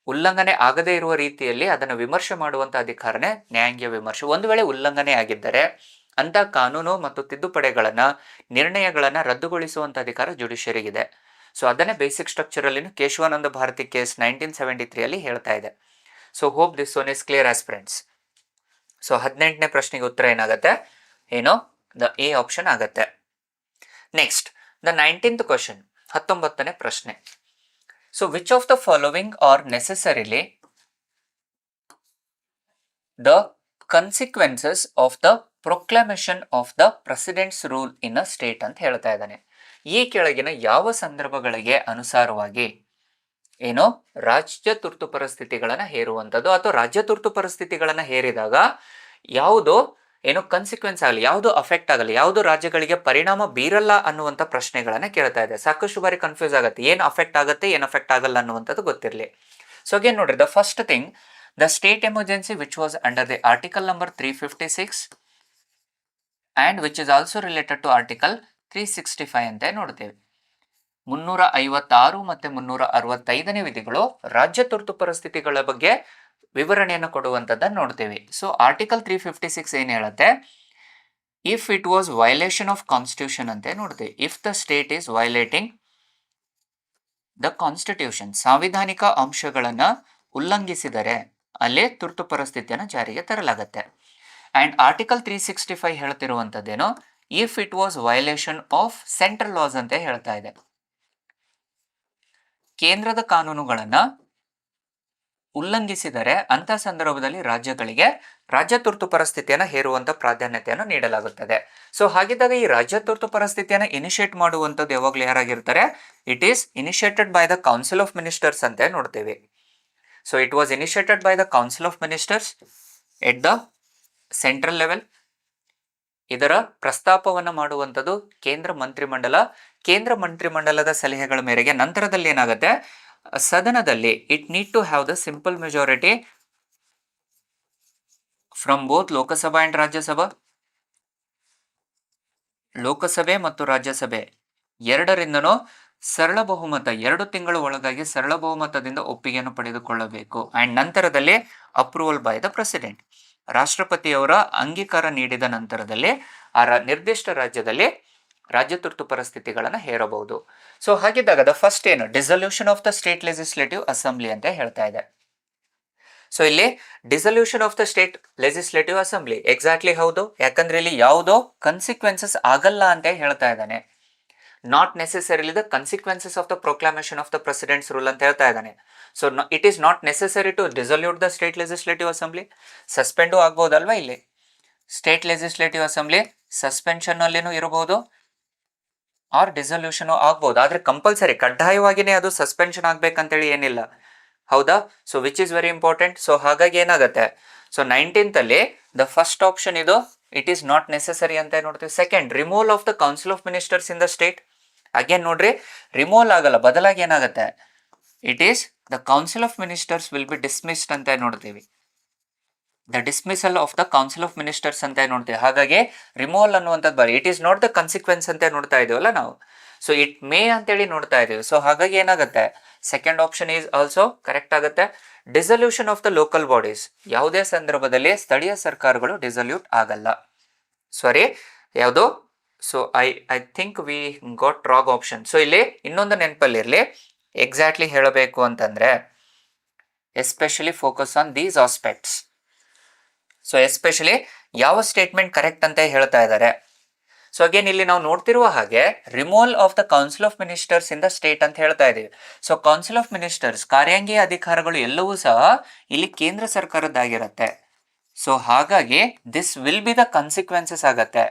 ಉಲ್ಲಂಘನೆ ಆಗದೇ ಇರುವ ರೀತಿಯಲ್ಲಿ ಅದನ್ನು ವಿಮರ್ಶೆ ಮಾಡುವಂತ ಅಧಿಕಾರನೇ ನ್ಯಾಯಾಂಗೀಯ ವಿಮರ್ಶೆ. ಒಂದು ವೇಳೆ ಉಲ್ಲಂಘನೆ ಆಗಿದ್ದರೆ ಅಂತ ಕಾನೂನು ಮತ್ತು ತಿದ್ದುಪಡಿಗಳನ್ನ, ನಿರ್ಣಯಗಳನ್ನ ರದ್ದುಗೊಳಿಸುವಂತ ಅಧಿಕಾರ ಜುಡಿಷಿಯರಿಗಿದೆ. ಸೊ ಅದನ್ನೇ ಬೇಸಿಕ್ ಸ್ಟ್ರಕ್ಚರ್ ಅಲ್ಲಿ ಕೇಶವಾನಂದ ಭಾರತಿ ಕೇಸ್ 1973 ಅಲ್ಲಿ ಹೇಳ್ತಾ ಇದೆ. So hope this one is clear aspirants. So 18ನೇ ಪ್ರಶ್ನೆಗೆ ಉತ್ತರ ಏನಾಗುತ್ತೆ, ಏನೋ ದ ಎ ಆಪ್ಷನ್ ಆಗತ್ತೆ. ನೆಕ್ಸ್ಟ್ ದ 19th ಕ್ವಶನ್, 19ನೇ ಪ್ರಶ್ನೆ. So which of the following are necessarily the consequences of the proclamation of the president's rule in a state ಅಂತ ಹೇಳ್ತಾ ಇದ್ದಾನೆ. ಈ ಕೆಳಗಿನ ಯಾವ ಸಂದರ್ಭಗಳಿಗೆ ಅನುಸಾರವಾಗಿ ಏನೋ ರಾಜ್ಯ ತುರ್ತು ಪರಿಸ್ಥಿತಿಗಳನ್ನ ಹೇರುವಂಥದ್ದು ಅಥವಾ ರಾಜ್ಯ ತುರ್ತು ಪರಿಸ್ಥಿತಿಗಳನ್ನ ಹೇರಿದಾಗ ಯಾವುದು ಏನೋ ಕನ್ಸಿಕ್ವೆನ್ಸ್ ಆಗಲಿ, ಯಾವುದು ಅಫೆಕ್ಟ್ ಆಗಲಿ, ಯಾವುದು ರಾಜ್ಯಗಳಿಗೆ ಪರಿಣಾಮ ಬೀರಲ್ಲ ಅನ್ನುವಂಥ ಪ್ರಶ್ನೆಗಳನ್ನ ಕೇಳ್ತಾ ಇದೆ. ಸಾಕಷ್ಟು ಬಾರಿ ಕನ್ಫ್ಯೂಸ್ ಆಗುತ್ತೆ, ಏನು ಅಫೆಕ್ಟ್ ಆಗುತ್ತೆ ಏನು ಅಫೆಕ್ಟ್ ಆಗಲ್ಲ ಅನ್ನುವಂಥದ್ದು ಗೊತ್ತಿರಲಿ. ಸೊ ಅಗೇನ್ ನೋಡ್ರಿ, the first thing, the state emergency which was under the article number 356 and which is also related to article 365 ಅಂತ ನೋಡ್ತೇವೆ. 356 ಮತ್ತೆ 365ನೇ ವಿಧಿಗಳು ರಾಜ್ಯ ತುರ್ತು ಪರಿಸ್ಥಿತಿಗಳ ಬಗ್ಗೆ ವಿವರಣೆಯನ್ನು ಕೊಡುವಂಥದ್ದನ್ನು ನೋಡ್ತೇವೆ. ಸೊ ಆರ್ಟಿಕಲ್ 356 ಏನು ಹೇಳುತ್ತೆ, if it was violation of constitution ಅಂತ ನೋಡ್ತೇವೆ. If the state is violating the constitution, ಸಾಂವಿಧಾನಿಕ ಅಂಶಗಳನ್ನ ಉಲ್ಲಂಘಿಸಿದರೆ ಅಲ್ಲೇ ತುರ್ತು ಪರಿಸ್ಥಿತಿಯನ್ನು ಜಾರಿಗೆ ತರಲಾಗತ್ತೆ. ಅಂಡ್ ಆರ್ಟಿಕಲ್ 365 ಹೇಳ್ತಿರುವಂಥದ್ದೇನು, if it was violation of central laws ಅಂತ ಹೇಳ್ತಾ ಇದೆ. ಕೇಂದ್ರದ ಕಾನೂನುಗಳನ್ನ ಉಲ್ಲಂಘಿಸಿದರೆ ಅಂತ ಸಂದರ್ಭದಲ್ಲಿ ರಾಜ್ಯಗಳಿಗೆ ರಾಜ್ಯ ತುರ್ತು ಪರಿಸ್ಥಿತಿಯನ್ನು ಹೇರುವಂತ ಪ್ರಾಧಾನ್ಯತೆಯನ್ನು ನೀಡಲಾಗುತ್ತದೆ. ಸೊ ಹಾಗಿದ್ದಾಗ ಈ ರಾಜ್ಯ ತುರ್ತು ಪರಿಸ್ಥಿತಿಯನ್ನು ಇನಿಷಿಯೇಟ್ ಮಾಡುವಂಥದ್ದು ಯಾವಾಗಲೂ ಯಾರಾಗಿರ್ತಾರೆ? It is initiated by the council of ministers ಅಂತ ನೋಡ್ತೇವೆ. So it was initiated by the council of ministers at the central level. ಇದರ ಪ್ರಸ್ತಾಪವನ್ನು ಮಾಡುವಂಥದ್ದು ಕೇಂದ್ರ ಮಂತ್ರಿಮಂಡಲದ ಸಲಹೆಗಳ ಮೇರೆಗೆ ನಂತರದಲ್ಲಿ ಏನಾಗುತ್ತೆ, ಸದನದಲ್ಲಿ it need to have the simple majority from both Lok Sabha and Rajya Sabha. ಲೋಕಸಭೆ ಮತ್ತು ರಾಜ್ಯಸಭೆ ಎರಡರಿಂದನೂ ಸರಳ ಬಹುಮತ, 2 ತಿಂಗಳ ಒಳಗಾಗಿ ಸರಳ ಬಹುಮತದಿಂದ ಒಪ್ಪಿಗೆಯನ್ನು ಪಡೆದುಕೊಳ್ಳಬೇಕು. ಅಂಡ್ ನಂತರದಲ್ಲಿ ಅಪ್ರೂವಲ್ ಬೈ ದ ಪ್ರೆಸಿಡೆಂಟ್, ರಾಷ್ಟ್ರಪತಿಯವರ ಅಂಗೀಕಾರ ನೀಡಿದ ನಂತರದಲ್ಲಿ ಆ ನಿರ್ದಿಷ್ಟ ರಾಜ್ಯದಲ್ಲಿ ರಾಜ್ಯ ತುರ್ತು ಪರಿಸ್ಥಿತಿಗಳನ್ನು ಹೇರಬಹುದು. ಸೊ ಹಾಗಿದ್ದಾಗ ದ ಫಸ್ಟ್ ಏನು, dissolution of the state legislative assembly ಅಂತ ಹೇಳ್ತಾ ಇದೆ. ಸೊ ಇಲ್ಲಿ dissolution of the state legislative assembly exactly ಹೌದು, ಯಾಕಂದ್ರೆ ಇಲ್ಲಿ ಯಾವುದೋ ಕನ್ಸಿಕ್ವೆನ್ಸಸ್ ಆಗಲ್ಲ ಅಂತ ಹೇಳ್ತಾ ಇದ್ದಾನೆ. Not necessarily the consequences of the proclamation of the president's rule ಅಂತ ಹೇಳ್ತಾ ಇದ್ದಾನೆ. So it is not necessary to dissolute the state legislative assembly. Suspend ಆಗ್ಬೋದಲ್ವಾ ಇಲ್ಲಿ, ಸ್ಟೇಟ್ ಲೆಜಿಸ್ಲೇಟಿವ್ ಅಸೆಂಬ್ಲಿ ಸಸ್ಪೆನ್ಷನ್ ಅಲ್ಲಿನೂ ಇರಬಹುದು ಆರ್ ಡಿಸಲ್ಯೂಷನ್ ಆಗ್ಬಹುದು. ಆದ್ರೆ ಕಂಪಲ್ಸರಿ ಕಡ್ಡಾಯವಾಗಿನೇ ಅದು ಸಸ್ಪೆನ್ಷನ್ ಆಗ್ಬೇಕಂತೇಳಿ ಏನಿಲ್ಲ, ಹೌದಾ? So which is very important. So ಹಾಗಾಗಿ ಏನಾಗುತ್ತೆ, ಸೊ 19th ಅಲ್ಲಿ ದ ಫಸ್ಟ್ ಆಪ್ಷನ್ ಇದು ಇಟ್ ಈಸ್ ನಾಟ್ ನೆಸೆಸರಿ ಅಂತ ನೋಡ್ತೀವಿ. Second, removal of the council of ministers in the state. Again ನೋಡ್ರಿ, ರಿಮೂವಲ್ ಆಗಲ್ಲ, ಬದಲಾಗಿ ಏನಾಗುತ್ತೆ, it is the council of ministers will be dismissed ಅಂತ ನೋಡ್ತೀವಿ. The dismissal of the council of ministers ಅಂತ ನೋಡ್ತೀವಿ. ಹಾಗಾಗಿ ರಿಮೂವಲ್ ಅನ್ನುವಂಥದ್ದು ಬರೀ it is not the consequence ಅಂತ ನೋಡ್ತಾ ಇದೀವಲ್ಲ ನಾವು. ಸೊ ಇಟ್ ಮೇ ಅಂತೇಳಿ ನೋಡ್ತಾ ಇದೀವಿ. ಸೊ ಹಾಗಾಗಿ ಏನಾಗುತ್ತೆ, second option is also correct ಆಗುತ್ತೆ. Dissolution of the local bodies, ಯಾವುದೇ ಸಂದರ್ಭದಲ್ಲಿ ಸ್ಥಳೀಯ ಸರ್ಕಾರಗಳು ಡಿಸಲ್ಯೂಟ್ ಆಗಲ್ಲ. ಸಾರಿ, ಯಾವುದು? So I think we got wrong option. So ಇಲ್ಲಿ ಇನ್ನೊಂದು ನೆನಪಲ್ಲಿರಲಿ, ಎಕ್ಸಾಕ್ಟ್ಲಿ ಹೇಳಬೇಕು ಅಂತಂದ್ರೆ especially focus on these aspects. So especially ಯಾವ ಸ್ಟೇಟ್ಮೆಂಟ್ ಕರೆಕ್ಟ್ ಅಂತ ಹೇಳ್ತಾ ಇದ್ದಾರೆ. ಸೊ ಅಗೇನ್ ಇಲ್ಲಿ ನಾವು ನೋಡ್ತಿರುವ ಹಾಗೆ removal of the council of ministers in the state ಅಂತ ಹೇಳ್ತಾ ಇದೀವಿ. ಸೊ ಕೌನ್ಸಿಲ್ ಆಫ್ ಮಿನಿಸ್ಟರ್ಸ್ ಕಾರ್ಯಾಂಗೀಯ ಅಧಿಕಾರಗಳು ಎಲ್ಲವೂ ಸಹ ಇಲ್ಲಿ ಕೇಂದ್ರ ಸರ್ಕಾರದ್ದಾಗಿರುತ್ತೆ. ಸೊ ಹಾಗಾಗಿ this will be the consequences ಆಗತ್ತೆ.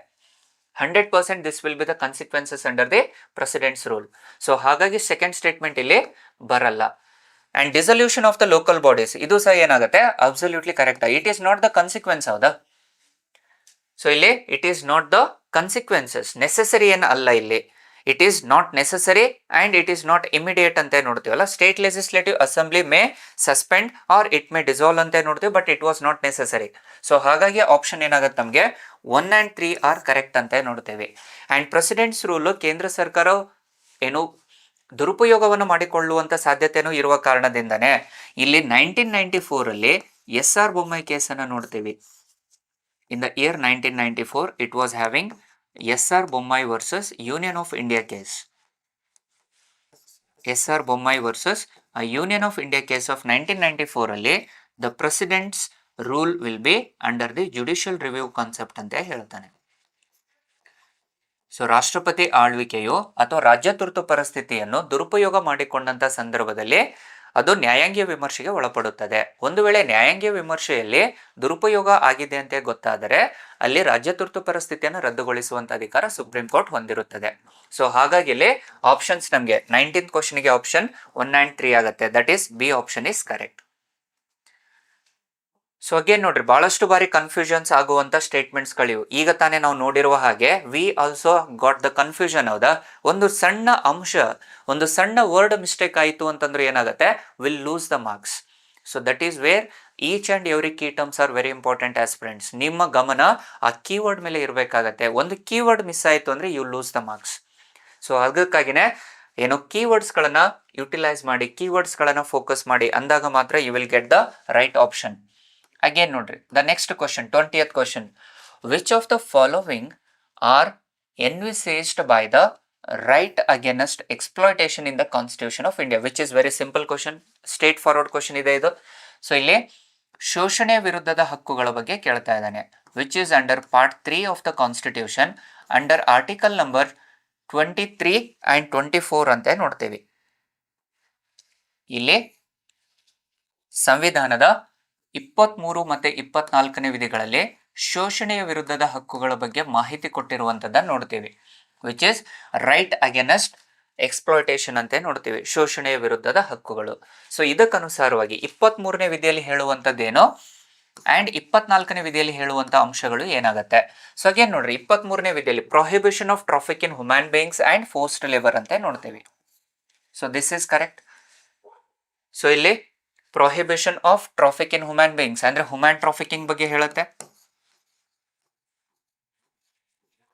100% this will be the consequences under the president's rule. So ಹಾಗಾಗಿ ಸೆಕೆಂಡ್ ಸ್ಟೇಟ್ಮೆಂಟ್ ಇಲ್ಲಿ ಬರಲ್ಲ. And dissolution of the local bodies ಇದು ಸಹ ಏನಾಗುತ್ತೆ, absolutely correct. It is not the consequence, ಹೌದಾ? ಸೊ ಇಲ್ಲಿ it is not the consequences, necessary ಏನು ಅಲ್ಲ ಇಲ್ಲಿ. It is not necessary and it is not immediate ಅಂತ ನೋಡ್ತೀವಲ್ಲ. State legislative assembly may suspend or it may dissolve ಅಂತ ನೋಡ್ತೀವಿ, but it was not necessary. So ಹಾಗಾಗಿ ಆಪ್ಷನ್ ಏನಾಗುತ್ತೆ ನಮಗೆ 1 and 3 ಆರ್ ಕರೆಕ್ಟ್ ಅಂತ ನೋಡ್ತೇವೆ. ಅಂಡ್ ಪ್ರೆಸಿಡೆಂಟ್ಸ್ ರೂಲ್ ಕೇಂದ್ರ ಸರ್ಕಾರ ಏನು ದುರುಪಯೋಗವನ್ನು ಮಾಡಿಕೊಳ್ಳುವಂತ ಸಾಧ್ಯತೆನೂ ಇರುವ ಕಾರಣದಿಂದನೇ ಇಲ್ಲಿ 1994 ಅಲ್ಲಿ SR ಬೊಮ್ಮಾಯಿ ಕೇಸನ್ನು ನೋಡ್ತೀವಿ. In the year 1994, it was having SR Bommai versus Union of India case. SR Bommai versus a Union of India case of 1994 ಅಲ್ಲಿ the president's rule will be under the judicial review concept ಅಂತ ಹೇಳ್ತಾನೆ. ಸೊ ರಾಷ್ಟ್ರಪತಿ ಆಳ್ವಿಕೆಯು ಅಥವಾ ರಾಜ್ಯ ತುರ್ತು ಪರಿಸ್ಥಿತಿಯನ್ನು ದುರುಪಯೋಗ ಮಾಡಿಕೊಂಡಂತ ಸಂದರ್ಭದಲ್ಲಿ ಅದು ನ್ಯಾಯಾಂಗೀಯ ವಿಮರ್ಶೆಗೆ ಒಳಪಡುತ್ತದೆ. ಒಂದು ವೇಳೆ ನ್ಯಾಯಾಂಗೀಯ ವಿಮರ್ಶೆಯಲ್ಲಿ ದುರುಪಯೋಗ ಆಗಿದೆ ಅಂತ ಗೊತ್ತಾದರೆ ಅಲ್ಲಿ ರಾಜ್ಯ ತುರ್ತು ಪರಿಸ್ಥಿತಿಯನ್ನು ರದ್ದುಗೊಳಿಸುವಂತ ಅಧಿಕಾರ ಸುಪ್ರೀಂ ಕೋರ್ಟ್ ಹೊಂದಿರುತ್ತದೆ. ಸೊ ಹಾಗಾಗಿ ಇಲ್ಲಿ ಆಪ್ಷನ್ಸ್ ನಮಗೆ 19th ಕ್ವಶನ್ಗೆ ಆಪ್ಷನ್ 1 and 3 ಆಗುತ್ತೆ. That is B option is correct. So again ನೋಡ್ರಿ, ಬಹಳಷ್ಟು ಬಾರಿ ಕನ್ಫ್ಯೂಷನ್ಸ್ ಆಗುವಂತ ಸ್ಟೇಟ್ಮೆಂಟ್ಸ್ ಗಳಿವು. ಈಗ ತಾನೇ ನಾವು ನೋಡಿರುವ ಹಾಗೆ we also got the confusion, ಹೌದಾ? ಒಂದು ಸಣ್ಣ ಅಂಶ, ಒಂದು ಸಣ್ಣ ವರ್ಡ್ ಮಿಸ್ಟೇಕ್ ಆಯಿತು ಅಂತಂದ್ರೆ ಏನಾಗುತ್ತೆ, will lose the marks. So that is where each and every key terms are very important as friends. ನಿಮ್ಮ ಗಮನ ಆ ಕೀವರ್ಡ್ ಮೇಲೆ ಇರಬೇಕಾಗತ್ತೆ. ಒಂದು ಕೀವರ್ಡ್ ಮಿಸ್ ಆಯಿತು ಅಂದ್ರೆ you lose the marks. So ಅದಕ್ಕಾಗಿನೇ ಏನು ಕೀವರ್ಡ್ಸ್ಗಳನ್ನ ಯುಟಿಲೈಸ್ ಮಾಡಿ, ಕೀವರ್ಡ್ಸ್ಗಳನ್ನ ಫೋಕಸ್ ಮಾಡಿ ಅಂದಾಗ ಮಾತ್ರ you will get the right option. Again ನೋಡ್ರಿ, the next question 20th question, which of the following are envisaged by the right against exploitation in the constitution of India, which is very simple question, straightforward question ಇದೆ ಇದು. ಸೊ ಇಲ್ಲಿ ಶೋಷಣೆ ವಿರುದ್ಧದ ಹಕ್ಕುಗಳ ಬಗ್ಗೆ ಕೇಳ್ತಾ ಇದ್ದಾನೆ. Which is under part 3 of the constitution under article number 23 and 24 ಅಂತ ನೋಡ್ತೇವೆ. ಇಲ್ಲಿ ಸಂವಿಧಾನದ 23 ಮತ್ತೆ 24ನೇ ವಿಧಿಗಳಲ್ಲಿ ಶೋಷಣೆಯ ವಿರುದ್ಧದ ಹಕ್ಕುಗಳ ಬಗ್ಗೆ ಮಾಹಿತಿ ಕೊಟ್ಟಿರುವಂತದ್ದನ್ನ ನೋಡ್ತೀವಿ. Which is right against exploitation ಅಂತ ನೋಡ್ತೀವಿ, ಶೋಷಣೆಯ ವಿರುದ್ಧದ ಹಕ್ಕುಗಳು. ಸೊ ಇದಕ್ಕನುಸಾರವಾಗಿ 23ನೇ ವಿಧಿಯಲ್ಲಿ ಹೇಳುವಂತದ್ದೇನೋ ಅಂಡ್ 24ನೇ ವಿಧಿಯಲ್ಲಿ ಹೇಳುವಂತ ಅಂಶಗಳು ಏನಾಗುತ್ತೆ. ಸೊ ಅಗೇನ್ ನೋಡ್ರಿ, 23ನೇ ವಿಧಿಯಲ್ಲಿ prohibition of traffic in human beings and forced labour ಅಂತ ನೋಡ್ತೀವಿ. So this is correct. So ಇಲ್ಲಿ prohibition of traffic in human beings ಅಂದ್ರೆ ಹ್ಯೂಮನ್ ಟ್ರಾಫಿಕಿಂಗ್ ಬಗ್ಗೆ ಹೇಳುತ್ತೆ.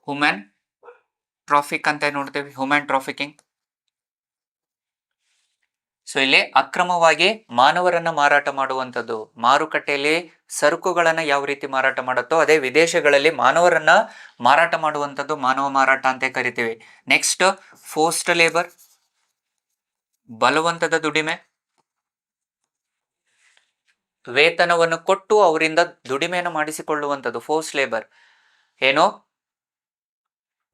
ಹ್ಯೂಮನ್ ಟ್ರಾಫಿಕ್ ಅಂತ ನೋಡ್ತೀವಿ, ಹ್ಯೂಮನ್ ಟ್ರಾಫಿಕಿಂಗ್. ಸೊ ಇಲ್ಲಿ ಅಕ್ರಮವಾಗಿ ಮಾನವರನ್ನ ಮಾರಾಟ ಮಾಡುವಂಥದ್ದು, ಮಾರುಕಟ್ಟೆಯಲ್ಲಿ ಸರಕುಗಳನ್ನ ಯಾವ ರೀತಿ ಮಾರಾಟ ಮಾಡುತ್ತೋ ಅದೇ ವಿದೇಶಗಳಲ್ಲಿ ಮಾನವರನ್ನ ಮಾರಾಟ ಮಾಡುವಂಥದ್ದು ಮಾನವ ಮಾರಾಟ ಅಂತ ಕರಿತೀವಿ. ನೆಕ್ಸ್ಟ್ ಫೋರ್ಸ್ಡ್ ಲೇಬರ್, ಬಲವಂತದ ದುಡಿಮೆ, ವೇತನವನ್ನು ಕೊಟ್ಟು ಅವರಿಂದ ದುಡಿಮೆಯನ್ನು ಮಾಡಿಸಿಕೊಳ್ಳುವಂಥದ್ದು ಫೋರ್ಸ್ ಲೇಬರ್. ಏನೋ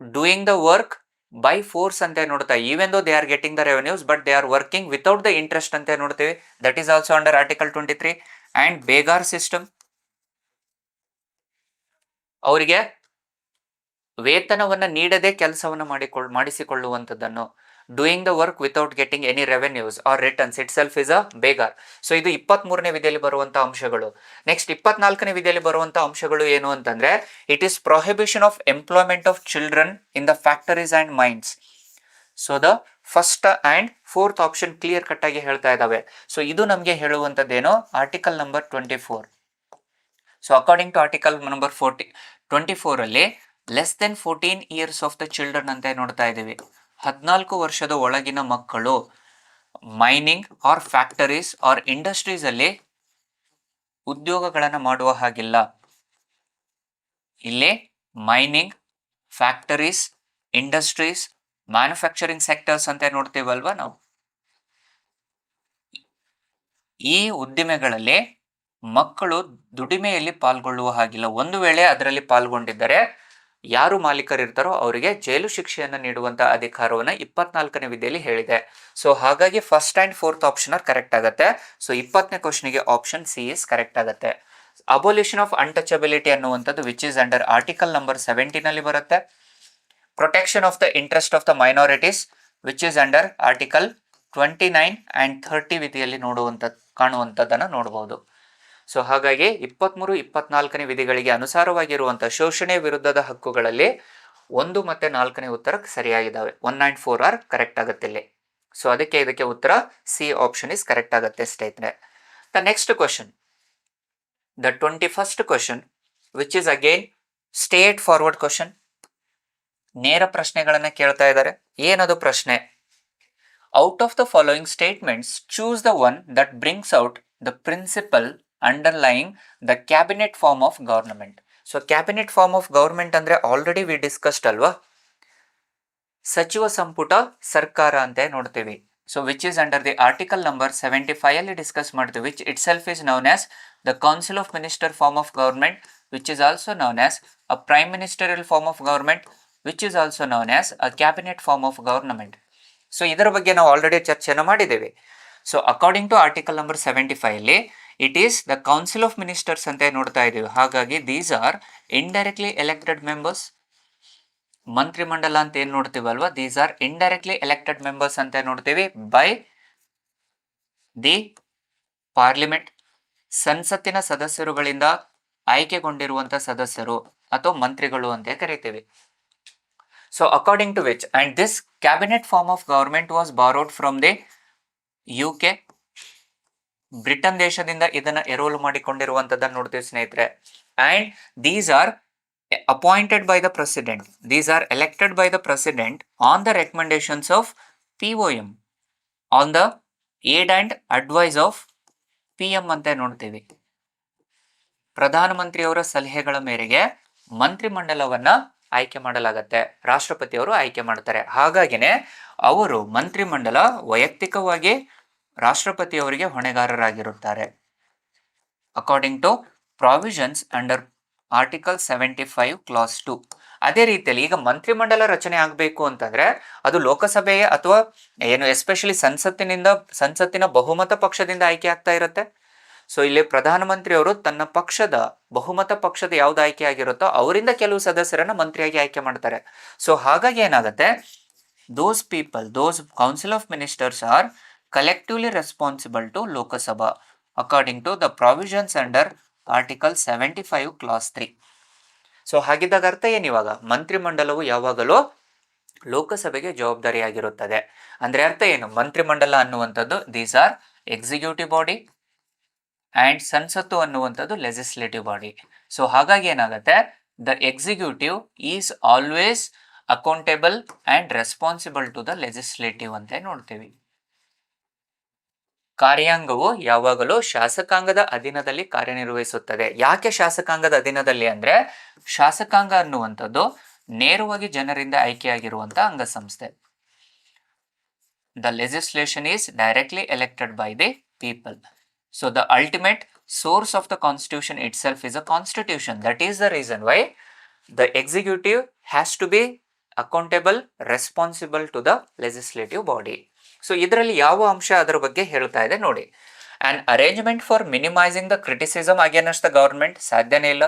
doing the work by force ಅಂತ ನೋಡ್ತಾ, even though they are getting the revenues but they are working without the interest ಅಂತ ನೋಡ್ತೀವಿ. That is also under article 23. And begar system, ಅವರಿಗೆ ವೇತನವನ್ನ ನೀಡದೆ ಕೆಲಸವನ್ನ ಮಾಡಿಸಿಕೊಳ್ಳುವಂಥದ್ದನ್ನು. Doing the work without getting any revenues or returns itself is a begar. So ಇದು 23ನೇ ವಿಧಿಯಲ್ಲಿ ಬರುವಂತಹ ಅಂಶಗಳು. ನೆಕ್ಸ್ಟ್ 24ನೇ ವಿಧಿಯಲ್ಲಿ ಬರುವಂತಹ ಅಂಶಗಳು ಏನು ಅಂತಂದ್ರೆ, it is prohibition of employment of children in the factories and mines. So the first and fourth option clear cut ಆಗಿ ಹೇಳ್ತಾ ಇದ್ದಾವೆ. ಸೊ ಇದು ನಮಗೆ ಹೇಳುವಂತದ್ದೇನೋ article number 24. So according to article number 24 ಅಲ್ಲಿ less than 14 years of the children ಅಂತ ನೋಡ್ತಾ ಇದ್ದೀವಿ. 14 ವರ್ಷದ ಒಳಗಿನ ಮಕ್ಕಳು mining or factories or industries ಅಲ್ಲಿ ಉದ್ಯೋಗಗಳನ್ನು ಮಾಡುವ ಹಾಗಿಲ್ಲ. ಇಲ್ಲಿ mining, factories, industries, manufacturing sectors ಅಂತ ನೋಡ್ತೀವಲ್ವಾ ನಾವು. ಈ ಉದ್ದಿಮೆಗಳಲ್ಲಿ ಮಕ್ಕಳು ದುಡಿಮೆಯಲ್ಲಿ ಪಾಲ್ಗೊಳ್ಳುವ ಹಾಗಿಲ್ಲ. ಒಂದು ವೇಳೆ ಅದರಲ್ಲಿ ಪಾಲ್ಗೊಂಡಿದ್ದರೆ ಯಾರು ಮಾಲೀಕರಿರ್ತಾರೋ ಅವರಿಗೆ ಜೈಲು ಶಿಕ್ಷೆಯನ್ನು ನೀಡುವಂತಹ ಅಧಿಕಾರವನ್ನು 24ನೇ ವಿಧಿಯಲ್ಲಿ ಹೇಳಿದೆ. ಸೊ ಹಾಗಾಗಿ first and fourth option correct ಆಗುತ್ತೆ. ಸೊ 20ನೇ ಕ್ವಶನ್ಗೆ ಆಪ್ಷನ್ ಸಿ ಇಸ್ ಕರೆಕ್ಟ್ ಆಗುತ್ತೆ. ಅಬೋಲಿಷನ್ ಆಫ್ ಅನ್ಟಚಬಿಲಿಟಿ ಅನ್ನುವಂಥದ್ದು which is under article number 17 ಅಲ್ಲಿ ಬರುತ್ತೆ. Protection of the interest of the minorities which is under article 29 and 30 ವಿಧಿಯಲ್ಲಿ ಕಾಣುವಂಥದ್ದನ್ನು ನೋಡಬಹುದು. ಸೊ ಹಾಗಾಗಿ 23, 24ನೇ ವಿಧಿಗಳಿಗೆ ಅನುಸಾರವಾಗಿರುವಂತಹ ಶೋಷಣೆ ವಿರುದ್ಧದ ಹಕ್ಕುಗಳಲ್ಲಿ 1 ಮತ್ತೆ 4ನೇ ಉತ್ತರ ಸರಿಯಾಗಿದ್ದಾವೆ. 1 and 4 ಆರ್ ಕರೆಕ್ಟ್ ಆಗುತ್ತೆ ಇಲ್ಲಿ. ಸೊ ಅದಕ್ಕೆ ಇದಕ್ಕೆ ಉತ್ತರ ಸಿ ಆಪ್ಷನ್ ಇಸ್ ಕರೆಕ್ಟ್ ಆಗುತ್ತೆ ಸ್ನೇಹಿತರೆ. The next question, the 21st question which is again straightforward question. ನೇರ ಪ್ರಶ್ನೆಗಳನ್ನ ಕೇಳ್ತಾ ಇದ್ದಾರೆ. ಏನದು ಪ್ರಶ್ನೆ? Out of the following statements choose the one that brings out the principle underlying the cabinet form of government. So cabinet form of government ಅಂದ್ರೆ ಆಲ್ರೆಡಿ ವಿ ಡಿಸ್ಕಸ್ಡ್ ಅಲ್ವಾ, ಸಚಿವ ಸಂಪುಟ ಸರ್ಕಾರ ಅಂತ ನೋಡ್ತೀವಿ. So which is under the article number 75 ಅಲ್ಲಿ ಡಿಸ್ಕಸ್ ಮಾಡ್ತೀವಿ. Which itself is known as the council of minister form of government which is also known as a prime ministerial form of government which is also known as a cabinet form of government. So ಇದರ ಬಗ್ಗೆ ನಾವು ಆಲ್ರೆಡಿ ಚರ್ಚೆಯನ್ನು ಮಾಡಿದ್ದೇವೆ. So according to article number 75 ಅಲ್ಲಿ it is the council of ministers ಅಂತ ನೋಡ್ತಾ ಇದ್ದೀವಿ. ಹಾಗಾಗಿ these are indirectly elected members. ಮಂತ್ರಿಮಂಡಲ ಅಂತ ಏನ್ ನೋಡ್ತೀವಲ್ವಾ, these are indirectly elected members ಅಂತ ನೋಡ್ತೀವಿ ಬೈ ದಿ ಪಾರ್ಲಿಮೆಂಟ್. ಸಂಸತ್ತಿನ ಸದಸ್ಯರುಗಳಿಂದ ಆಯ್ಕೆಗೊಂಡಿರುವಂತಹ ಸದಸ್ಯರು ಅಥವಾ ಮಂತ್ರಿಗಳು ಅಂತ ಕರಿತೀವಿ. So according to which and this cabinet form of government was borrowed from the UK. Britain ದೇಶದಿಂದ ಇದನ್ನ ಎರವಲು ಮಾಡಿಕೊಂಡಿರುವಂತದ್ದನ್ನು ನೋಡ್ತೀವಿ ಸ್ನೇಹಿತರೆ. And these are appointed by the president. These are elected by the president on the recommendations of POM, on the aid and advice of PM ಅಂತ ನೋಡ್ತೀವಿ. ಪ್ರಧಾನಮಂತ್ರಿಯವರ ಸಲಹೆಗಳ ಮೇರೆಗೆ ಮಂತ್ರಿಮಂಡಲವನ್ನ ಆಯ್ಕೆ ಮಾಡಲಾಗತ್ತೆ, ರಾಷ್ಟ್ರಪತಿಯವರು ಆಯ್ಕೆ ಮಾಡ್ತಾರೆ. ಹಾಗಾಗಿನೇ ಅವರು ಮಂತ್ರಿಮಂಡಲ ವೈಯಕ್ತಿಕವಾಗಿ ರಾಷ್ಟ್ರಪತಿಯವರಿಗೆ ಹೊಣೆಗಾರರಾಗಿರುತ್ತಾರೆ according to provisions under article 75 clause 2. ಅದೇ ರೀತಿಯಲ್ಲಿ ಈಗ ಮಂತ್ರಿಮಂಡಲ ರಚನೆ ಆಗಬೇಕು ಅಂತಂದ್ರೆ ಅದು ಲೋಕಸಭೆಯ ಅಥವಾ ಏನು ಎಸ್ಪೆಷಲಿ ಸಂಸತ್ತಿನ ಬಹುಮತ ಪಕ್ಷದಿಂದ ಆಯ್ಕೆ ಆಗ್ತಾ ಇರುತ್ತೆ. ಸೊ ಇಲ್ಲಿ ಪ್ರಧಾನಮಂತ್ರಿ ಅವರು ತನ್ನ ಪಕ್ಷದ ಬಹುಮತ ಪಕ್ಷದ ಯಾವ್ದು ಆಯ್ಕೆ ಆಗಿರುತ್ತೋ ಅವರಿಂದ ಕೆಲವು ಸದಸ್ಯರನ್ನ ಮಂತ್ರಿಯಾಗಿ ಆಯ್ಕೆ ಮಾಡ್ತಾರೆ. ಸೊ ಹಾಗಾಗಿ ಏನಾಗುತ್ತೆ, those council of ministers are collectively responsible to Lokasabha according to the provisions under Article 75 Clause 3. So ಹಾಗಿದ್ದಾಗ ಅರ್ಥ ಏನಿವಾಗ, ಮಂತ್ರಿಮಂಡಲವು ಯಾವಾಗಲೂ ಲೋಕಸಭೆಗೆ ಜವಾಬ್ದಾರಿಯಾಗಿರುತ್ತದೆ. ಅಂದ್ರೆ ಅರ್ಥ ಏನು, ಮಂತ್ರಿಮಂಡಲ ಅನ್ನುವಂಥದ್ದು these are executive body and ಸಂಸತ್ತು ಅನ್ನುವಂಥದ್ದು ಲೆಜಿಸ್ಲೇಟಿವ್ ಬಾಡಿ. ಸೊ ಹಾಗಾಗಿ ಏನಾಗುತ್ತೆ, the executive is always accountable and responsible to the legislative ಅಂತ ನೋಡ್ತೀವಿ. ಕಾರ್ಯಾಂಗವು ಯಾವಾಗಲೂ ಶಾಸಕಾಂಗದ ಅಧೀನದಲ್ಲಿ ಕಾರ್ಯನಿರ್ವಹಿಸುತ್ತದೆ. ಯಾಕೆ ಶಾಸಕಾಂಗದ ಅಧೀನದಲ್ಲಿ ಅಂದ್ರೆ, ಶಾಸಕಾಂಗ ಅನ್ನುವಂಥದ್ದು ನೇರವಾಗಿ ಜನರಿಂದ ಆಯ್ಕೆಯಾಗಿರುವಂತ ಅಂಗಸಂಸ್ಥೆ. The legislation is directly elected by the people. So the ultimate source of the constitution itself is a constitution. That is the reason why the executive has to be accountable, responsible to the legislative body. So ಇದರಲ್ಲಿ ಯಾವ ಅಂಶ ಅದರ ಬಗ್ಗೆ ಹೇಳ್ತಾ ಇದೆ ನೋಡಿ. An arrangement for minimizing the criticism against the government, ಸಾಧ್ಯನೇ ಇಲ್ಲ,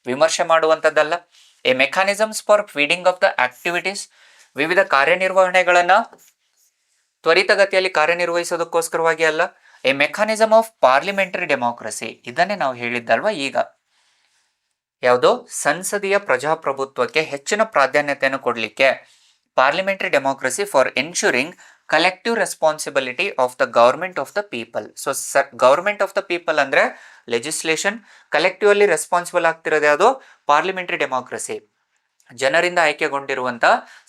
ವಿಮರ್ಶೆ ಮಾಡುವಂಥದ್ದಲ್ಲ. A mechanisms for feeding of the activities, ವಿವಿಧ ಕಾರ್ಯನಿರ್ವಹಣೆಗಳನ್ನ ತ್ವರಿತಗತಿಯಲ್ಲಿ ಕಾರ್ಯನಿರ್ವಹಿಸೋದಕ್ಕೋಸ್ಕರವಾಗಿ ಅಲ್ಲ. A mechanism of parliamentary democracy, ಇದನ್ನೇ ನಾವು ಹೇಳಿದ್ದಲ್ವಾ ಈಗ, ಯಾವುದು ಸಂಸದೀಯ ಪ್ರಜಾಪ್ರಭುತ್ವಕ್ಕೆ ಹೆಚ್ಚಿನ ಪ್ರಾಧಾನ್ಯತೆಯನ್ನು ಕೊಡಲಿಕ್ಕೆ. Parliamentary democracy for ensuring collective responsibility of the government of the people. So government of the people ಅಂದ್ರೆ ಲೆಜಿಸ್ಲೇಷನ್, ಕಲೆಕ್ಟಿವ್ ಅಲ್ಲಿ ರೆಸ್ಪಾನ್ಸಿಬಲ್ ಆಗ್ತಿರೋದು ಯಾವುದು, ಪಾರ್ಲಿಮೆಂಟರಿ ಡೆಮೋಕ್ರಸಿ. ಜನರಿಂದ ಆಯ್ಕೆಗೊಂಡಿರುವಂತ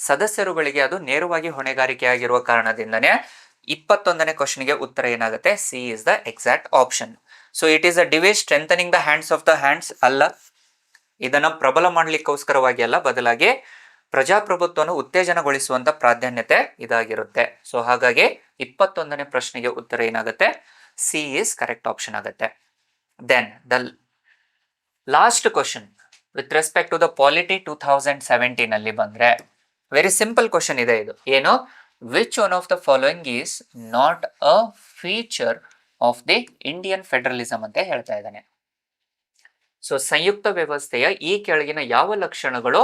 ಸದಸ್ಯರುಗಳಿಗೆ ಅದು ನೇರವಾಗಿ ಹೊಣೆಗಾರಿಕೆಯಾಗಿರುವ ಕಾರಣದಿಂದನೇ 21ನೇ ಕ್ವಶನ್ಗೆ ಉತ್ತರ ಏನಾಗುತ್ತೆ, C is the exact option. So it is a device strengthening the hands of the hands ಅಲ್ಲ, ಇದನ್ನ ಪ್ರಬಲ ಮಾಡ್ಲಿಕ್ಕೋಸ್ಕರವಾಗಿ ಅಲ್ಲ, ಬದಲಾಗಿ ಪ್ರಜಾಪ್ರಭುತ್ವವನ್ನು ಉತ್ತೇಜನಗೊಳಿಸುವಂತ ಪ್ರಾಧಾನ್ಯತೆ ಇದಾಗಿರುತ್ತೆ. ಸೊ ಹಾಗಾಗಿ 21ನೇ ಪ್ರಶ್ನೆಗೆ ಉತ್ತರ ಏನಾಗುತ್ತೆ, ಸಿ ಇಸ್ ಕರೆಕ್ಟ್ ಆಪ್ಷನ್ ಆಗುತ್ತೆ. Then the last question with respect to the polity 2017 ಅಲ್ಲಿ ಬಂದ್ರೆ ವೆರಿ ಸಿಂಪಲ್ ಕ್ವಶನ್ ಇದೆ ಇದು. ಏನು, which one of the following is not a feature of the Indian federalism ಅಂತ ಹೇಳ್ತಾ ಇದ್ದಾನೆ. ಸೊ ಸಂಯುಕ್ತ ವ್ಯವಸ್ಥೆಯ ಈ ಕೆಳಗಿನ ಯಾವ ಲಕ್ಷಣಗಳು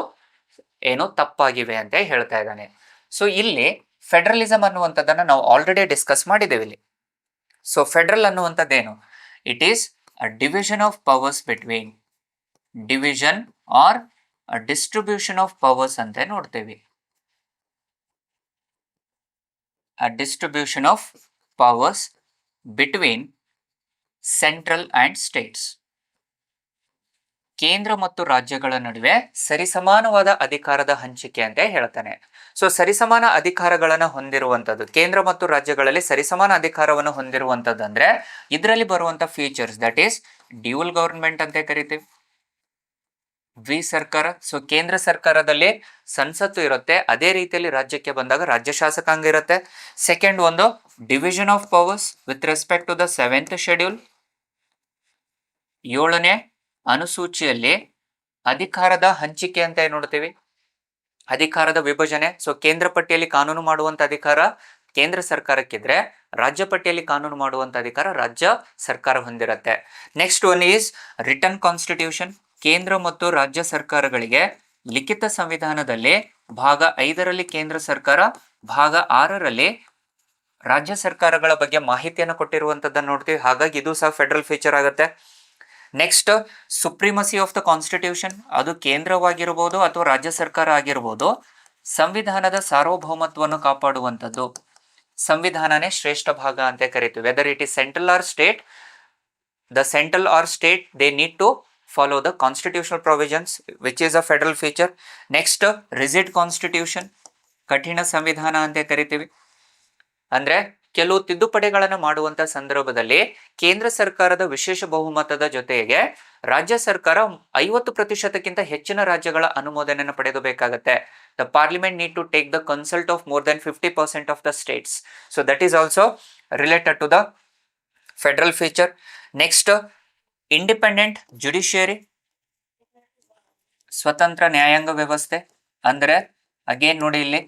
ಏನೋ ತಪ್ಪಾಗಿವೆ ಅಂತ ಹೇಳ್ತಾ ಇದ್ದಾನೆ. ಸೊ ಇಲ್ಲಿ ಫೆಡರಲಿಸಂ ಅನ್ನುವಂಥದ್ದನ್ನ ನಾವು ಆಲ್ರೆಡಿ ಡಿಸ್ಕಸ್ ಮಾಡಿದ್ದೇವೆ ಇಲ್ಲಿ. ಸೊ ಫೆಡರಲ್ ಅನ್ನುವಂಥದ್ದೇನು, it is a division of powers between, division or distribution of powers ಅಂತ ನೋಡ್ತೇವೆ. A distribution of powers between central and states. ಕೇಂದ್ರ ಮತ್ತು ರಾಜ್ಯಗಳ ನಡುವೆ ಸರಿಸಮಾನವಾದ ಅಧಿಕಾರದ ಹಂಚಿಕೆ ಅಂತ ಹೇಳ್ತಾನೆ. ಸೊ ಸರಿಸಮಾನ ಅಧಿಕಾರಗಳನ್ನು ಹೊಂದಿರುವಂಥದ್ದು, ಕೇಂದ್ರ ಮತ್ತು ರಾಜ್ಯಗಳಲ್ಲಿ ಸರಿಸಮಾನ ಅಧಿಕಾರವನ್ನು ಹೊಂದಿರುವಂಥದ್ದು ಅಂದ್ರೆ ಇದರಲ್ಲಿ ಬರುವಂತ features, that is dual government ಅಂತ ಕರಿತೀವಿ, ದ್ವಿ ಸರ್ಕಾರ. ಸೊ ಕೇಂದ್ರ ಸರ್ಕಾರದಲ್ಲಿ ಸಂಸತ್ತು ಇರುತ್ತೆ, ಅದೇ ರೀತಿಯಲ್ಲಿ ರಾಜ್ಯಕ್ಕೆ ಬಂದಾಗ ರಾಜ್ಯ ಶಾಸಕಾಂಗ ಇರುತ್ತೆ. ಸೆಕೆಂಡ್ ಒಂದು division of powers with respect to the 7th schedule, 7ನೇ ಅನುಸೂಚಿಯಲ್ಲಿ ಅಧಿಕಾರದ ಹಂಚಿಕೆ ಅಂತ ನೋಡ್ತೀವಿ, ಅಧಿಕಾರದ ವಿಭಜನೆ. ಸೊ ಕೇಂದ್ರ ಪಟ್ಟಿಯಲ್ಲಿ ಕಾನೂನು ಮಾಡುವಂತ ಅಧಿಕಾರ ಕೇಂದ್ರ ಸರ್ಕಾರಕ್ಕಿದ್ರೆ ರಾಜ್ಯ ಪಟ್ಟಿಯಲ್ಲಿ ಕಾನೂನು ಮಾಡುವಂತ ಅಧಿಕಾರ ರಾಜ್ಯ ಸರ್ಕಾರ ಹೊಂದಿರುತ್ತೆ. Next one is return constitution. ಕೇಂದ್ರ ಮತ್ತು ರಾಜ್ಯ ಸರ್ಕಾರಗಳಿಗೆ ಲಿಖಿತ ಸಂವಿಧಾನದಲ್ಲಿ ಭಾಗ 5ರಲ್ಲಿ ಕೇಂದ್ರ ಸರ್ಕಾರ, ಭಾಗ 6ರಲ್ಲಿ ರಾಜ್ಯ ಸರ್ಕಾರಗಳ ಬಗ್ಗೆ ಮಾಹಿತಿಯನ್ನು ಕೊಟ್ಟಿರುವಂತದ್ದನ್ನು ನೋಡ್ತೀವಿ. ಹಾಗಾಗಿ ಇದು ಸಹ ಫೆಡರಲ್ ಫೀಚರ್ ಆಗುತ್ತೆ. ನೆಕ್ಸ್ಟ್ ಸುಪ್ರೀಮಸಿ ಆಫ್ ದ ಕಾನ್ಸ್ಟಿಟ್ಯೂಷನ್, ಅದು ಕೇಂದ್ರವಾಗಿರ್ಬೋದು ಅಥವಾ ರಾಜ್ಯ ಸರ್ಕಾರ ಆಗಿರ್ಬೋದು, ಸಂವಿಧಾನದ ಸಾರ್ವಭೌಮತ್ವವನ್ನು ಕಾಪಾಡುವಂಥದ್ದು. ಸಂವಿಧಾನನೇ ಶ್ರೇಷ್ಠ ಭಾಗ ಅಂತ ಕರಿತೀವಿ. Whether it is central or state, the central or state they need to follow the constitutional provisions, which is a federal feature. Next, rigid constitution, ಕಠಿಣ ಸಂವಿಧಾನ ಅಂತ ಕರಿತೀವಿ. ಅಂದ್ರೆ ಕೆಲವು ತಿದ್ದುಪಡಿಗಳನ್ನು ಮಾಡುವಂತ ಸಂದರ್ಭದಲ್ಲಿ ಕೇಂದ್ರ ಸರ್ಕಾರದ ವಿಶೇಷ ಬಹುಮತದ ಜೊತೆಗೆ ರಾಜ್ಯ ಸರ್ಕಾರ 50%ಕ್ಕಿಂತ ಹೆಚ್ಚಿನ ರಾಜ್ಯಗಳ ಅನುಮೋದನೆಯನ್ನು ಪಡೆಯಬೇಕಾಗುತ್ತೆ. The parliament need to take the consult of more than 50% of the states. So that is also related to the federal feature. Next, independent judiciary, ಸ್ವತಂತ್ರ ನ್ಯಾಯಾಂಗ ವ್ಯವಸ್ಥೆ. ಅಂದ್ರೆ ಅಗೇನ್ ನೋಡಿ, ಇಲ್ಲಿ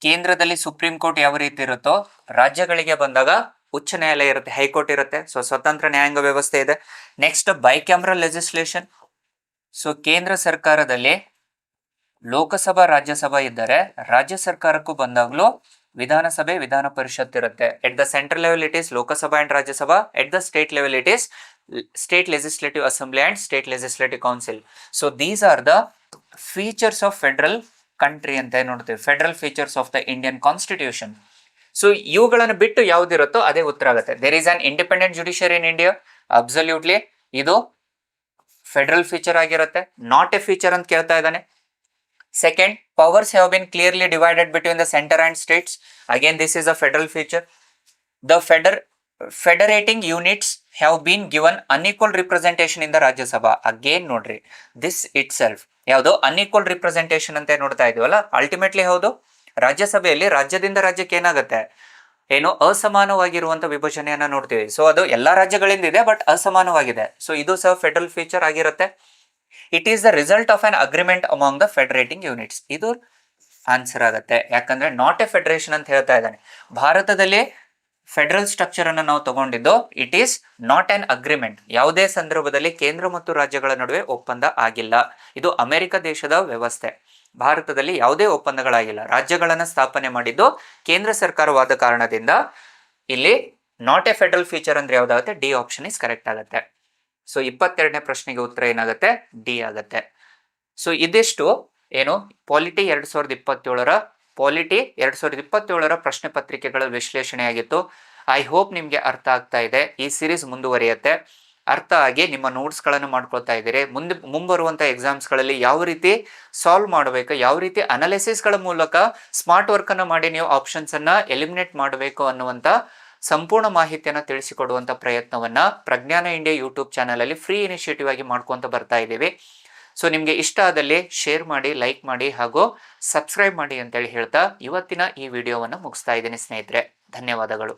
ಕೇಂದ್ರದಲ್ಲಿ ಸುಪ್ರೀಂ ಕೋರ್ಟ್ ಯಾವ ರೀತಿ ಇರುತ್ತೋ ರಾಜ್ಯಗಳಿಗೆ ಬಂದಾಗ ಉಚ್ಚ ನ್ಯಾಯಾಲಯ ಇರುತ್ತೆ, ಹೈಕೋರ್ಟ್ ಇರುತ್ತೆ. ಸೊ ಸ್ವತಂತ್ರ ನ್ಯಾಯಾಂಗ ವ್ಯವಸ್ಥೆ ಇದೆ. Next ಬೈಕ್ಯಾಮ್ರಲ್ legislation. ಸೊ ಕೇಂದ್ರ ಸರ್ಕಾರದಲ್ಲಿ ಲೋಕಸಭಾ ರಾಜ್ಯಸಭಾ ಇದ್ದರೆ ರಾಜ್ಯ ಸರ್ಕಾರಕ್ಕೂ ಬಂದಾಗ್ಲೂ ವಿಧಾನಸಭೆ ವಿಧಾನ ಪರಿಷತ್ ಇರುತ್ತೆ. At the central level it is Lok Sabha and Rajya Sabha. At the state level it is state legislative assembly and state legislative council. So these are the features of federal country ಅಂತ ನೋಡ್ತೀವಿ, federal features of the Indian constitution. So ಇವುಗಳನ್ನು ಬಿಟ್ಟು ಯಾವ್ದಿರುತ್ತೋ ಅದೇ ಉತ್ತರ ಆಗುತ್ತೆ. There is an independent judiciary in India, absolutely ಇದು ಫೆಡರಲ್ ಫೀಚರ್ ಆಗಿರುತ್ತೆ. ನಾಟ್ ಎ ಫೀಚರ್ ಅಂತ ಕೇಳ್ತಾ ಇದ್ದಾನೆ. Second, powers have been clearly divided between the center and states. Again, this is a federal feature. The federating units have been given unequal representation in the Rajya Sabha. Again, nodri, this itself ಯಾವುದು ಅನ್ಈಕ್ವಲ್ ರಿಪ್ರೆಸೆಂಟೇಷನ್ ಅಂತ ನೋಡ್ತಾ ಇದೀವಲ್ಲ, ಅಲ್ಟಿಮೇಟ್ಲಿ ಹೌದು ರಾಜ್ಯಸಭೆಯಲ್ಲಿ ರಾಜ್ಯದಿಂದ ರಾಜ್ಯಕ್ಕೆ ಏನಾಗುತ್ತೆ, ಏನೋ ಅಸಮಾನವಾಗಿರುವಂತ ವಿಭಜನೆಯನ್ನ ನೋಡ್ತೀವಿ. ಸೊ ಅದು ಎಲ್ಲಾ ರಾಜ್ಯಗಳಿಂದ ಇದೆ, ಬಟ್ ಅಸಮಾನವಾಗಿದೆ. ಸೊ ಇದು ಸಹ ಫೆಡರಲ್ ಫೀಚರ್ ಆಗಿರುತ್ತೆ. It is the result of an agreement among the federating units. ಇದು ಆನ್ಸರ್ ಆಗುತ್ತೆ, ಯಾಕಂದ್ರೆ ನಾಟ್ ಎ ಫೆಡರೇಷನ್ ಅಂತ ಹೇಳ್ತಾ ಇದ್ದಾನೆ. ಭಾರತದಲ್ಲಿ ಫೆಡರಲ್ ಸ್ಟ್ರಕ್ಚರ್ ಅನ್ನು ನಾವು ತಗೊಂಡಿದ್ದು it is not on agreement. ಯಾವುದೇ ಸಂದರ್ಭದಲ್ಲಿ ಕೇಂದ್ರ ಮತ್ತು ರಾಜ್ಯಗಳ ನಡುವೆ ಒಪ್ಪಂದ ಆಗಿಲ್ಲ. ಇದು ಅಮೆರಿಕ ದೇಶದ ವ್ಯವಸ್ಥೆ. ಭಾರತದಲ್ಲಿ ಯಾವುದೇ ಒಪ್ಪಂದಗಳಾಗಿಲ್ಲ. ರಾಜ್ಯಗಳನ್ನು ಸ್ಥಾಪನೆ ಮಾಡಿದ್ದು ಕೇಂದ್ರ ಸರ್ಕಾರವಾದ ಕಾರಣದಿಂದ ಇಲ್ಲಿ ನಾಟ್ ಎ ಫೆಡರಲ್ ಫೀಚರ್ ಅಂದ್ರೆ ಯಾವ್ದಾಗುತ್ತೆ, ಡಿ ಆಪ್ಷನ್ ಇಸ್ ಕರೆಕ್ಟ್ ಆಗುತ್ತೆ. ಸೊ 22ನೇ ಪ್ರಶ್ನೆಗೆ ಉತ್ತರ ಏನಾಗುತ್ತೆ, ಡಿ ಆಗುತ್ತೆ. ಸೊ ಇದಿಷ್ಟು ಏನು ಪಾಲಿಟಿ 2027ರ ಪ್ರಶ್ನೆ ಪತ್ರಿಕೆಗಳ ವಿಶ್ಲೇಷಣೆ ಆಗಿತ್ತು. ಐ ಹೋಪ್ ನಿಮ್ಗೆ ಅರ್ಥ ಆಗ್ತಾ ಇದೆ. ಈ ಸಿರೀಸ್ ಮುಂದುವರಿಯುತ್ತೆ. ಅರ್ಥ ಆಗಿ ನಿಮ್ಮ ನೋಟ್ಸ್ಗಳನ್ನು ಮಾಡ್ಕೊಳ್ತಾ ಇದ್ದೀರಿ. ಮುಂಬರುವಂಥ ಎಕ್ಸಾಮ್ಸ್ಗಳಲ್ಲಿ ಯಾವ ರೀತಿ ಸಾಲ್ವ್ ಮಾಡಬೇಕು, ಯಾವ ರೀತಿ ಅನಾಲಿಸಿಸ್ಗಳ ಮೂಲಕ ಸ್ಮಾರ್ಟ್ ವರ್ಕನ್ನು ಮಾಡಿ ನೀವು ಆಪ್ಷನ್ಸನ್ನು ಎಲಿಮಿನೇಟ್ ಮಾಡಬೇಕು ಅನ್ನುವಂಥ ಸಂಪೂರ್ಣ ಮಾಹಿತಿಯನ್ನು ತಿಳಿಸಿಕೊಡುವಂಥ ಪ್ರಯತ್ನವನ್ನ ಪ್ರಜ್ಞಾನ ಇಂಡಿಯಾ ಯೂಟ್ಯೂಬ್ ಚಾನಲಲ್ಲಿ ಫ್ರೀ ಇನಿಷಿಯೇಟಿವ್ ಆಗಿ ಮಾಡ್ಕೊತ ಬರ್ತಾ ಇದ್ದೀವಿ. ಸೊ ನಿಮಗೆ ಇಷ್ಟ ಆದಲ್ಲಿ ಶೇರ್ ಮಾಡಿ, ಲೈಕ್ ಮಾಡಿ ಹಾಗೂ ಸಬ್ಸ್ಕ್ರೈಬ್ ಮಾಡಿ ಅಂತೇಳಿ ಹೇಳ್ತಾ ಇವತ್ತಿನ ಈ ವಿಡಿಯೋವನ್ನು ಮುಗಿಸ್ತಾ ಇದ್ದೀನಿ ಸ್ನೇಹಿತರೆ. ಧನ್ಯವಾದಗಳು.